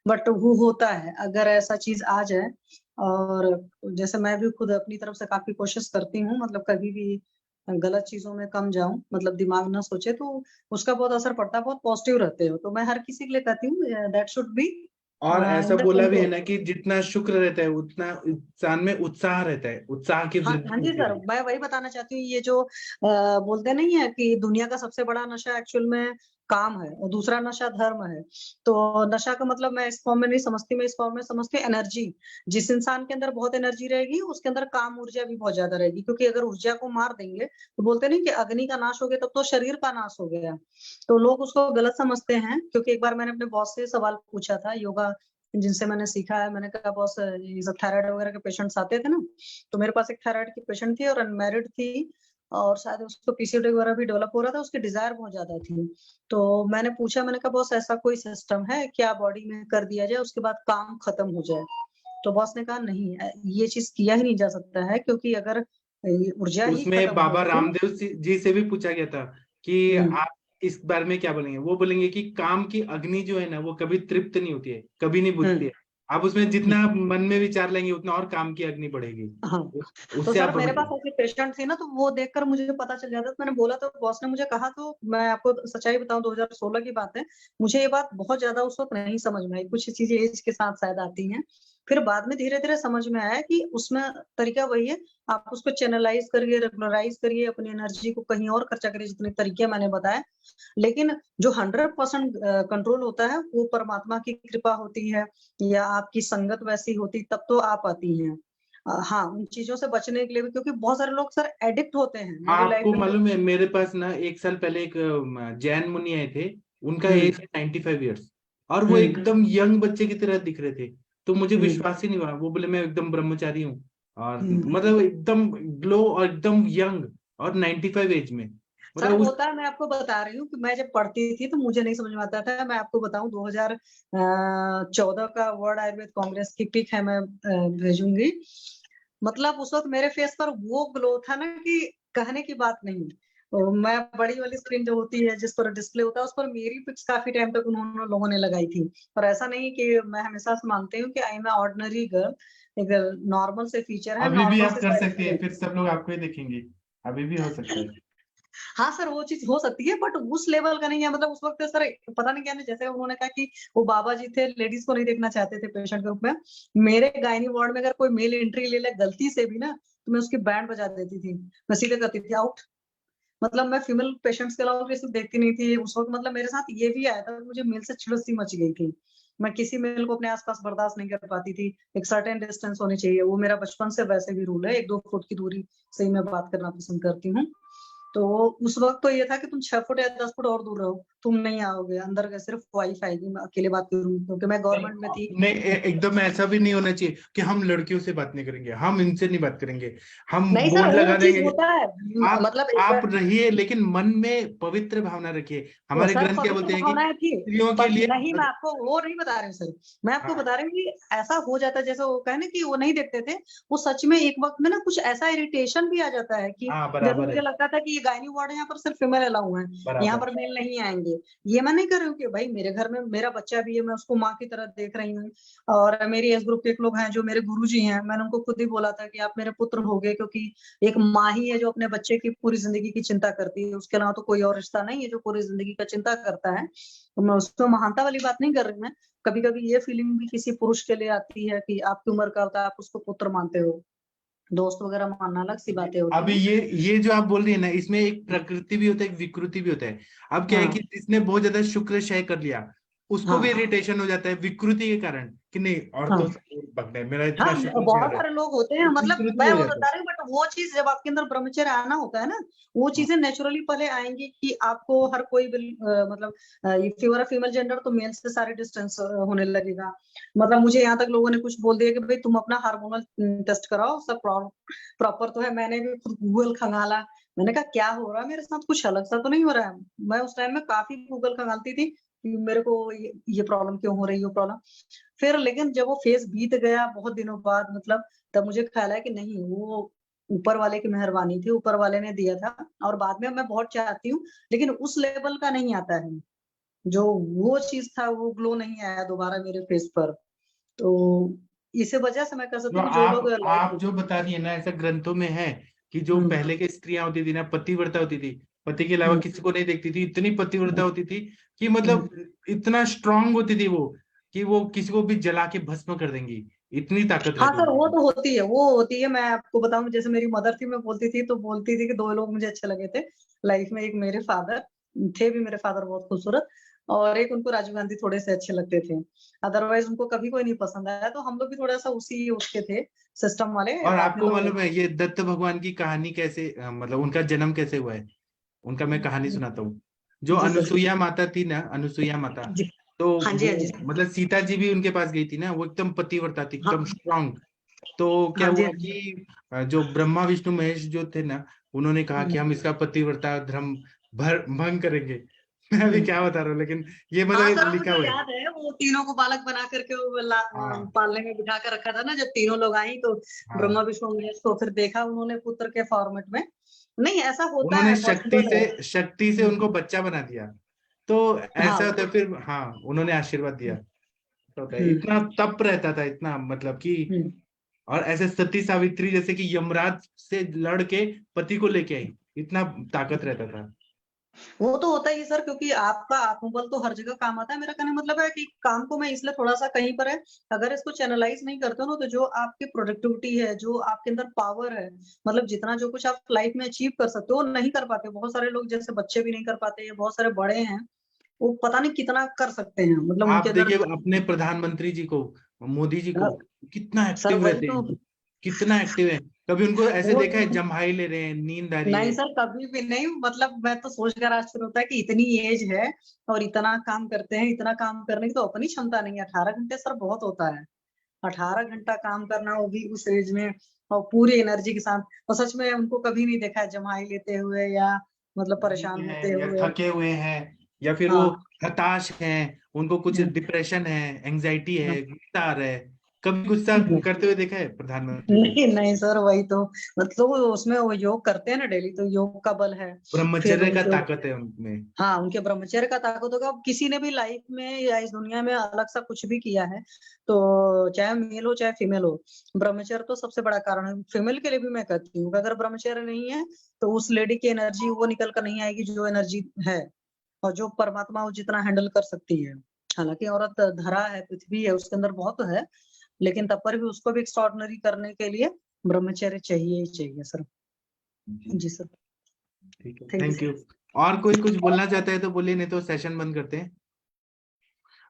बट वो होता है अगर ऐसा चीज आ जाए। और जैसे मैं भी खुद अपनी तरफ से काफी कोशिश करती हूँ, मतलब कभी भी गलत चीजों में कम जाऊं, मतलब दिमाग ना सोचे, तो उसका बहुत असर पड़ता है, बहुत पॉजिटिव रहते हो। तो मैं हर किसी के लिए कहती हूँ दैट शुड बी और ऐसा इन द बोला भी है कंट्रोल। ना कि जितना शुक्र रहता है उतना इंसान में उत्साह रहता है, उत्साह की हाँ वृद्धि हाँ जी होती सर, है। मैं वही बताना चाहती हूँ। ये जो बोलते नहीं है कि दुनिया का सबसे बड़ा नशा एक्चुअल में काम है और दूसरा नशा धर्म है। तो नशा का मतलब मैं इस फॉर्म में नहीं समझती, मैं इस फॉर्म में समझती हूँ एनर्जी। जिस इंसान के अंदर बहुत एनर्जी रहेगी उसके अंदर काम ऊर्जा भी बहुत ज्यादा रहेगी, क्योंकि अगर ऊर्जा को मार देंगे तो बोलते नहीं कि अग्नि का नाश हो गया तब तो शरीर का नाश हो गया। तो लोग उसको गलत समझते हैं। क्योंकि एक बार मैंने अपने बॉस से सवाल पूछा था, योगा जिनसे मैंने सीखा है, मैंने कहा बॉस ये सब थायराइड वगैरह के पेशेंट्स आते थे ना, तो मेरे पास एक थायराइड की पेशेंट थी और अनमैरिड थी, और शायद उसको पीसीओडी वगैरह भी डेवलप हो रहा था, उसकी डिजायर बहुत ज्यादा थी। तो मैंने पूछा, मैंने कहा बॉस ऐसा कोई सिस्टम है क्या बॉडी में कर दिया जाए उसके बाद काम खत्म हो जाए? तो बॉस ने कहा नहीं, ये चीज किया ही नहीं जा सकता है, क्योंकि अगर ये ऊर्जा ही उसमें खत्म बाबा होगी। रामदेव जी से भी पूछा गया था कि हम्म, आप इस बारे में क्या बोलेंगे। वो बोलेंगे कि काम की अग्नि जो है ना वो कभी तृप्त नहीं होती है, कभी नहीं बुझती हम्म, है। आप उसमें हम्म, जितना मन में विचार लेंगे उतना और काम की अग्नि बढ़ेगी। हाँ। तो उससे आप सर मेरे बढ़ोगे। पास ऐसी पेशेंट थी ना, तो वो देखकर मुझे पता चल जाता। तो मैंने बोला, तो बॉस ने मुझे कहा, तो मैं आपको सच्चाई बताऊं 2016 की बात है, मुझे ये बात बहुत ज्यादा उस वक्त नहीं समझ में आई, कुछ चीजें एज के साथ शायद आती हैं। फिर बाद में धीरे धीरे समझ में आया कि उसमें तरीका वही है, आप उसको चैनलाइज करिए, रेगुलराइज करिए, अपनी एनर्जी को कहीं और खर्चा करिए, जितने तरीके मैंने बताए। लेकिन जो 100% कंट्रोल होता है वो परमात्मा की कृपा होती है, या आपकी संगत वैसी होती तब तो आ पाती है। हाँ, उन चीजों से बचने के लिए भी, क्योंकि बहुत सारे लोग सर एडिक्ट होते हैं मेरी लाइफ आपको में। मालूम है मेरे पास ना एक साल पहले एक जैन मुनि आए थे। उनका हम्म, एज है 95 ईयर्स, और वो हम्म, एकदम यंग बच्चे की तरह दिख रहे थे। तो मुझे हम्म, विश्वास ही नहीं हुआ। वो बोले मैं एकदम ब्रह्मचारी हूँ, और हम्म। मतलब एकदम ग्लो और एकदम यंग, और 95 एज में, सर मतलब उस। होता है, मैं आपको बता रही हूँ कि मैं जब पढ़ती थी तो मुझे नहीं समझ में आता था। मैं आपको बताऊं 2014 का वर्ल्ड आयुर्वेद कांग्रेस की पिक है, मैं भेजूंगी। मतलब उस वक्त मेरे फेस पर वो ग्लो था ना कि कहने की बात नहीं। और मैं बड़ी वाली स्क्रीन जो होती है जिस पर डिस्प्ले होता है उस पर मेरी पिक्स काफी टाइम तक उन्होंने लोगों ने लगाई थी। और ऐसा नहीं कि मैं हमेशा से मानती हूँ कि आई एम ऑर्डिनरी गर्ल, एक नॉर्मल से फीचर है, अभी भी नॉर्मल आप से कर साइड सकते हैं, फिर सब लोग आपको ही देखेंगे। अभी भी हो सकता है। हाँ सर, वो चीज हो सकती है, बट उस लेवल का नहीं है। मतलब उस वक्त सर पता नहीं क्या है, जैसे उन्होंने कहा कि वो बाबा जी थे, लेडीज को नहीं देखना चाहते थे पेशेंट के रूप में। मेरे गायनी वार्ड में अगर कोई मेल एंट्री ले ले गलती से भी ना, तो मैं उसकी बैंड बजा देती थी, मैं सीधे करती थी आउट। मतलब मैं फीमेल पेशेंट्स के अलावा किसी को देखती नहीं थी उस वक्त। मतलब मेरे साथ ये भी आया था, मुझे मेल से चिड़ सी मच गई थी। मैं किसी मेल को अपने आसपास बर्दाश्त नहीं कर पाती थी। एक सर्टेन डिस्टेंस होनी चाहिए, वो मेरा बचपन से वैसे भी रूल है, 1-2 फुट की दूरी से ही मैं बात करना पसंद करती हूँ। तो उस वक्त तो ये था कि तुम 6 फुट या 10 फुट और दूर रहो, तुम नहीं आओगे अंदर के, सिर्फ वाइफ आएगी, मैं अकेले बात करूंगी, क्योंकि मैं नहीं, गवर्नमेंट में थी। नहीं, एकदम ऐसा भी नहीं होना चाहिए कि हम लड़कियों से बात नहीं करेंगे, हम इनसे नहीं बात करेंगे, हम नहीं सर, बोर्ड वो लगा चीज देंगे। होता है। आप मतलब एक आप बार रहिए, लेकिन मन में पवित्र भावना रखिए। तो हमारे सर ग्रंथ क्या पवित्र बोलते हैं कि भावनाएं थी, स्त्रियों के पर लिए। नहीं, मैं आपको वो नहीं बता रही हूँ सर। मैं आपको हाँ, बता रही हूँ कि ऐसा हो जाता है, जैसे वो कहे ना कि वो नहीं देखते थे, वो सच में एक वक्त में ना कुछ ऐसा इरिटेशन भी आ जाता है कि हाँ, जैसे बराबर है, मुझे लगता था कि ये गायनी वार्ड है, यहाँ पर सिर्फ फीमेल अलाउ है, यहाँ बराबर। पर मेल नहीं आएंगे। ये मैं नहीं कर रही हूँ कि भाई मेरे घर में मेरा बच्चा भी है, मैं उसको माँ की तरह देख रही हूँ। और मेरी एज ग्रुप के एक लोग हैं जो मेरे गुरुजी हैं, मैंने उनको खुद ही बोला था कि आप मेरे पुत्र हो गए, क्योंकि एक माँ ही है जो अपने बच्चे की पूरी जिंदगी की चिंता करती है, उसके अलावा तो कोई और रिश्ता नहीं है जो पूरी जिंदगी का चिंता करता है। तो मैं उसको महानता वाली बात नहीं कर रही। मैं कभी कभी ये फीलिंग भी किसी पुरुष के लिए आती है कि आपकी उम्र का होता है, आप उसको पुत्र मानते हो, दोस्त वगैरह मानना अलग सी बातें होती अभी हैं। ये जो आप बोल रही है ना, इसमें एक प्रकृति भी होता है, एक विकृति भी होता है। अब क्या है कि हाँ, जिसने बहुत ज्यादा शुक्र क्षय कर लिया, उसको भी हाँ, इरिटेशन हो जाता है विकृति के कारण, कि नहीं और तो हाँ, सब भगना है, मेरा हाँ। इतना शुक्र क्षय हो बहुत रहा है। सारे लोग होते हैं, वो मतलब विकृति मैं हो वो जाता है। बता रही हूँ, बट वो चीज जब आपके अंदर ब्रह्मचर्य आना होता है ना, वो हाँ, चीजें नेचुरली पहले आएंगी कि आपको हर कोई मतलब if you are female gender तो मेल से सारे डिस्टेंस होने लगेगा। मतलब मुझे यहाँ तक लोगों ने कुछ बोल दिया कि भाई तुम अपना हार्मोनल टेस्ट कराओ, सब प्रॉपर तो है। मैंने भी खुद गूगल खंगाला, मैंने कहा क्या हो रहा है मेरे साथ, कुछ अलग सा तो नहीं हो रहा है। मैं उस टाइम में काफी गूगल खंगालती थी कि मेरे को ये प्रॉब्लम क्यों हो रही है, प्रॉब्लम। फिर लेकिन जब वो फेज बीत गया बहुत दिनों बाद, मतलब तब मुझे ख्याल है कि नहीं, वो ऊपर वाले की मेहरबानी थी, ऊपर वाले ने दिया था। और बाद में मैं बहुत चाहती हूँ, लेकिन उस लेवल का नहीं आता है। जो वो चीज था वो ग्लो नहीं आया दोबारा मेरे फेस पर। तो इसी वजह से मैं कह सकती जो हूँ जो लोग आप जो बता रही है ना, ऐसा ग्रंथों में है कि जो हम्म, पहले के स्त्रियां होती थी ना, पतिव्रता होती थी, पति के अलावा हम्म, किसी को नहीं देखती थी, इतनी पतिव्रता होती थी कि हम्म। मतलब इतना स्ट्रांग होती थी वो, कि वो किसी को भी जला के भस्म कर देंगी, इतनी ताकत हाँ रहती सर, वो थी। तो होती है, वो होती है। मैं आपको बताऊं, जैसे मेरी मदर थी, मैं बोलती थी तो बोलती थी कि दो लोग मुझे अच्छे लगे थे लाइफ में। एक मेरे फादर थे भी, मेरे फादर बहुत खूबसूरत, और एक उनको राजीव गांधी थोड़े से अच्छे लगते थे। अदरवाइज उनको कभी कोई नहीं पसंद आया। तो हम लोग भी थोड़ा सा उसी उसके थे, सिस्टम वाले। और आपने आपको तो मालूम है ये दत्त भगवान की कहानी कैसे, मतलब उनका जन्म कैसे हुआ है? उनका मैं कहानी सुनाता हूँ। जो जी सर। अनुसुईया माता थी ना, अनुसुईया माता, जी। तो हाँ जी, हाँ वो जी सर। मतलब सीता जी भी उनके पास गई थी ना, वो एकदम पतिव्रता थी, हाँ एकदम स्ट्रांग। तो क्या हाँ जी, हुआ हाँ जी। कि जो ब्रह्मा विष्णु महेश जो थे ना, उन्होंने कहा कि हम इसका पतिव्रता धर्म भंग करेंगे। मैं अभी हम्म। क्या बता रहा हूँ, लेकिन ये हाँ मतलब सर, लिखा मुझे हुआ है। याद है वो तीनों को बालक बना करके वो हाँ पालने में बिठा कर रखा था ना, जब तीनों लोग आई तो ब्रह्मा हाँ, विष्णु महेश को फिर देखा उन्होंने पुत्र के फॉर्मेट में। नहीं, ऐसा होता उन्होंने है, पॉसिबल है। शक्ति से उनको बच्चा बना दिया। तो हाँ ऐसा होता है फिर, हाँ उन्होंने आशीर्वाद दिया। तो होता है, हम्म, इतना तप रहता था, इतना मतलब कि। हम्म। और ऐसे सती सावित्री जैसे कि यमराज से लड़ के पति को लेके आई, इतना ताकत रहता था। वो तो होता ही है सर, क्योंकि आपका आत्मबल तो हर जगह काम आता है। मेरा कहने का मतलब है कि काम को मैं इसलिए थोड़ा सा कहीं पर है, अगर इसको चैनलाइज नहीं करते हो ना, तो जो आपकी प्रोडक्टिविटी है, जो आपके अंदर पावर है, मतलब जितना जो कुछ आप लाइफ में अचीव कर सकते हो वो नहीं कर पाते। बहुत सारे लोग, जैसे बच्चे भी नहीं कर पाते, या बहुत सारे बड़े हैं, वो पता नहीं कितना कर सकते हैं, मतलब आप उनके अंदर। देखिए अपने प्रधानमंत्री जी को, मोदी जी को, कितना सर एक्टिव वही रहते तो। हैं, कितना एक्टिव है। कभी उनको ऐसे वो देखा है जम्हाई ले रहे हैं, नींद आ रही नहीं है? सर, कभी भी नहीं। मतलब मैं तो सोचकर आश्चर्य होता है कि इतनी एज है और इतना काम करते हैं। इतना काम करने की तो अपनी क्षमता नहीं है। 18 घंटे सर बहुत होता है। 18 घंटा काम करना, वो भी उस एज में, और पूरी एनर्जी के साथ। और सच में उनको कभी नहीं देखा है जम्हाई लेते हुए, या मतलब वीक परेशान है होते या हुए। थके हुए हैं, या फिर वो हाँ। हताश हैं, उनको कुछ हम्म, डिप्रेशन है, एंजाइटी है, हाँ। गुस्सा आ रहा है, कभी गुस्सा करते हुए देखा है प्रधानमंत्री को? नहीं नहीं सर, वही तो। मतलब वो उसमें वो योग करते हैं ना डेली, तो योग का बल है। फिर ब्रह्मचर्य का उनके, ताकत है उनमें। हाँ, उनके ब्रह्मचर्य का ताकत होगा। अब किसी ने भी लाइफ में या इस दुनिया में अलग सा कुछ भी किया है, तो चाहे मेल हो चाहे फीमेल हो, ब्रह्मचर्य तो सबसे बड़ा कारण है। फीमेल के लिए भी मैं कहती हूँ कि अगर ब्रह्मचर्य नहीं है तो उस लेडी की एनर्जी वो निकल कर नहीं आएगी जो एनर्जी है, और जो परमात्मा वो जितना हैंडल कर सकती है। हालांकि औरत धरा है, पृथ्वी है, उसके अंदर बहुत है, लेकिन तब पर भी उसको भी एक्स्ट्रॉर्डनरी करने के लिए ब्रह्मचर्य चाहिए ही चाहिए सर। जी, जी सर। ठीक है, thank you thank sir. You. और कोई कुछ बोलना चाहता है तो बोलिए, नहीं तो सेशन बंद करते हैं।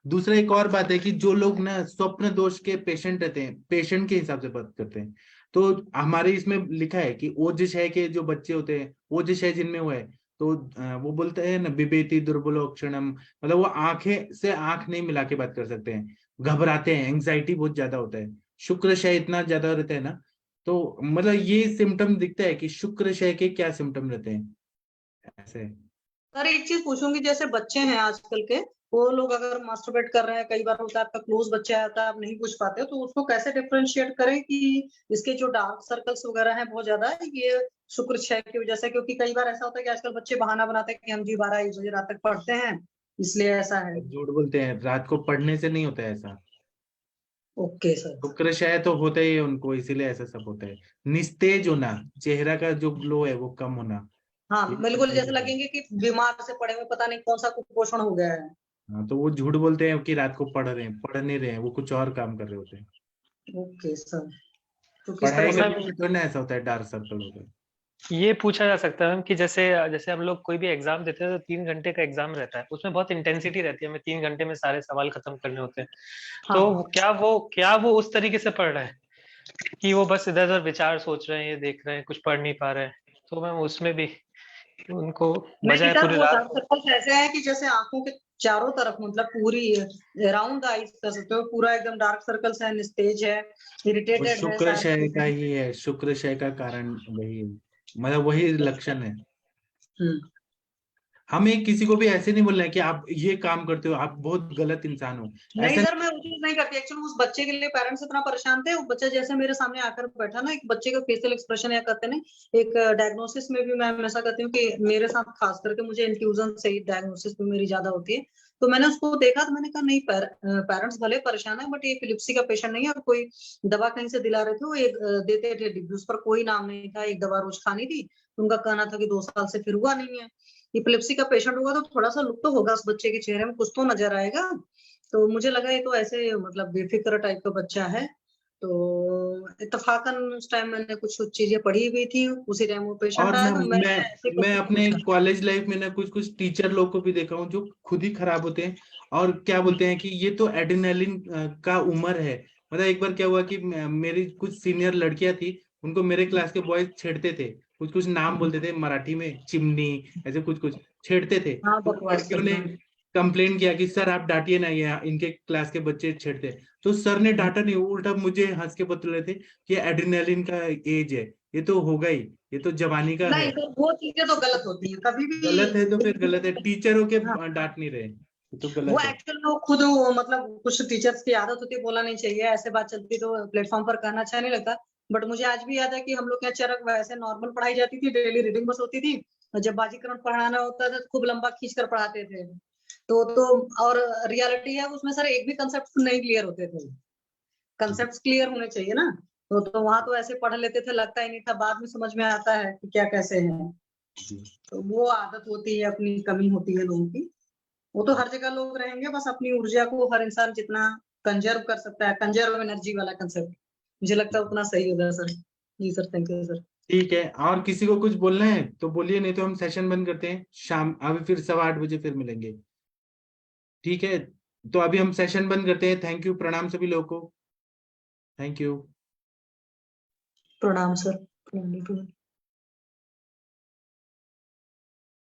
दूसरा एक और बात है कि जो लोग ना स्वप्न दोष के पेशेंट रहते हैं, पेशेंट के हिसाब से बात करते हैं, तो हमारे इसमें लिखा है कि ओजश है के जो बच्चे होते हैं, ओजश है जिनमें हुआ है, तो वो बोलते हैं ना, बिबेति दुर्बलोक्षणम, मतलब वो आंखें से आंख नहीं मिला के बात कर सकते हैं, घबराते हैं, एंग्जाइटी बहुत ज्यादा होता है, शुक्र शय इतना ज्यादा रहता है ना। तो मतलब ये सिम्टम दिखता है कि शुक्र शय के क्या सिम्टम रहते हैं ऐसे। सर एक चीज पूछूंगी, जैसे बच्चे हैं आजकल के, वो लोग अगर मास्टरबेट कर रहे हैं, कई बार होता है आपका क्लोज बच्चा आता है, आप नहीं पूछ पाते हो, तो उसको कैसे डिफरेंशिएट करें कि इसके जो डार्क सर्कल्स वगैरह हैं बहुत ज्यादा है, ये शुक्र क्षय की वजह से? क्योंकि कई बार ऐसा होता है कि आजकल बच्चे बहाना बनाते हैं कि हम जी 12-1 बजे रात तक पढ़ते हैं, इसलिए ऐसा है। झूठ बोलते हैं, रात को पढ़ने से नहीं होता है ऐसा। Okay sir. शुक्र शय तो होता ही है उनको, इसीलिए ऐसा सब होता है। निस्तेज होना, चेहरा का जो ग्लो है वो कम होना, हाँ ये बिल्कुल, सब जैसे होता है। लगेंगे कि बीमार से पड़े हुए, पता नहीं कौन सा कुपोषण हो गया है। हाँ, तो वो झूठ बोलते हैं कि रात को पढ़ रहे हैं, पढ़ नहीं रहे हैं, वो कुछ और काम कर रहे होते हैं। Okay sir. तो किस तरह पढ़ाई से? करने मैम से थोड़ी ना ऐसा होता है, डार्क सर्कल होता है। ये पूछा जा सकता है मैम कि जैसे जैसे हम लोग कोई भी एग्जाम देते हैं तो 3 घंटे का एग्जाम रहता है, उसमें बहुत इंटेंसिटी रहती है, हमें 3 घंटे में सारे सवाल खत्म करने होते हैं। तो हाँ। क्या वो उस तरीके से पढ़ रहा है कि वो बस इधर उधर विचार सोच रहे हैं, ये देख रहे हैं, कुछ पढ़ नहीं पा रहे हैं? तो मैम उसमें भी उनको नहीं बजाय सर, पूरी वो रात। डार्क सर्कल्स ऐसे हैं कि जैसे आंखों के चारों तरफ, मतलब पूरी राउंड द आईज कर सकते हो, पूरा एकदम डार्क सर्कल्स है, निस्तेज है, वो इरिटेटेड है शुक्र सारी शय का चीजें। ही है, शुक्र शय का कारण वही है, मतलब वही लक्षण है। हम्म। हमें किसी को भी ऐसे नहीं बोलना है कि आप ये काम करते हो, आप बहुत गलत इंसान हो। नहीं ऐसा सर, मैं वो चीज नहीं करती। एक्चुअली उस बच्चे के लिए पेरेंट्स इतना परेशान थे, वो बच्चा जैसे मेरे सामने आकर बैठा ना, एक बच्चे का फेशियल एक्सप्रेशन या कहते हैं एक डायग्नोसिस में भी मैं हमेशा कहती हूँ कि मेरे साथ खास करके मुझे इन्फ्यूजन से ही डायग्नोसिस में मेरी ज्यादा होती है। तो मैंने उसको देखा तो मैंने कहा नहीं, पेरेंट्स भले परेशान है बट ये एपिलेप्सी का पेशेंट नहीं है। और कोई दवा कहीं से दिला रहे थे, वो एक देते थे डिब्बी, उस पर कोई नाम नहीं था, एक दवा रोज खानी थी। उनका कहना था कि 2 साल से फिर हुआ नहीं है। एपिलेप्सी का पेशेंट होगा तो थोड़ा सा लुक तो होगा उस बच्चे के चेहरे में, कुछ तो नजर आएगा। तो मुझे लगा ये तो ऐसे मतलब बेफिक्र टाइप का बच्चा है। तो इत्तेफाकन उस टाइम मैंने कुछ चीजें पढ़ी हुई थी, उसी टाइम वो पेशेंट और आया ना तो मैंने ऐसे मैं अपने पूछा। कॉलेज लाइफ में ना कुछ टीचर लोग को भी देखा हूँ जो खुद ही खराब होते हैं और क्या बोलते हैं कि ये तो एड्रेनालिन का उम्र है। मतलब एक बार क्या हुआ कि मेरी कुछ सीनियर लड़कियां थी, उनको मेरे क्लास के बॉयज छेड़ते थे, कुछ कुछ नाम बोलते थे मराठी में, चिमनी, ऐसे कुछ कुछ छेड़ते थे। हाँ, तो बकवास लड़कियों ने करना। कंप्लेन किया कि सर आप डांटिए ना, ये इनके क्लास के बच्चे छेड़ते हैं। तो सर ने डांटा नहीं, उल्टा मुझे हंस के बतला रहे थे कि एड्रेनालिन का एज है, ये तो होगा ही, ये तो जवानी का है। नहीं तो वो चीजें तो गलत होती है कभी गलत है तो फिर गलत है, भी। टीचर होके हाँ, डांट नहीं रहे, ये तो वो गलत है। एक्चुअल वो खुद मतलब कुछ टीचर्स की आदत होती है, बोला नहीं चाहिए, ऐसे बात चलती तो प्लेटफॉर्म पर कहना अच्छा नहीं लगता। बट मुझे आज भी याद है कि हम लोग के यहाँ चरक वैसे नॉर्मल पढ़ाई जाती थी, डेली रीडिंग बस होती थी, और जब बाजीकरण पढ़ाना होता था तो खूब लंबा खींच कर पढ़ाते थे। तो और रियलिटी है उसमें सर एक भी कंसेप्ट नहीं क्लियर होते थे। कंसेप्ट क्लियर होने चाहिए ना। तो वहां तो ऐसे पढ़ लेते थे, लगता ही नहीं था, बाद में समझ में आता है कि क्या कैसे है। तो वो आदत होती है, अपनी कमी होती है लोगों की। वो तो हर जगह लोग रहेंगे, बस अपनी ऊर्जा को हर इंसान जितना कंजर्व कर सकता है, कंजर्व एनर्जी वाला कंसेप्ट मुझे लगता है उतना सही होगा सर। जी सर, थैंक यू सर। ठीक है, और किसी को कुछ बोलना है तो बोलिए, नहीं तो हम सेशन बंद करते हैं। शाम अभी फिर 8:15 फिर मिलेंगे। ठीक है, तो अभी हम सेशन बंद करते हैं। थैंक यू, प्रणाम सभी लोगों को। Thank you. प्रणाम सर।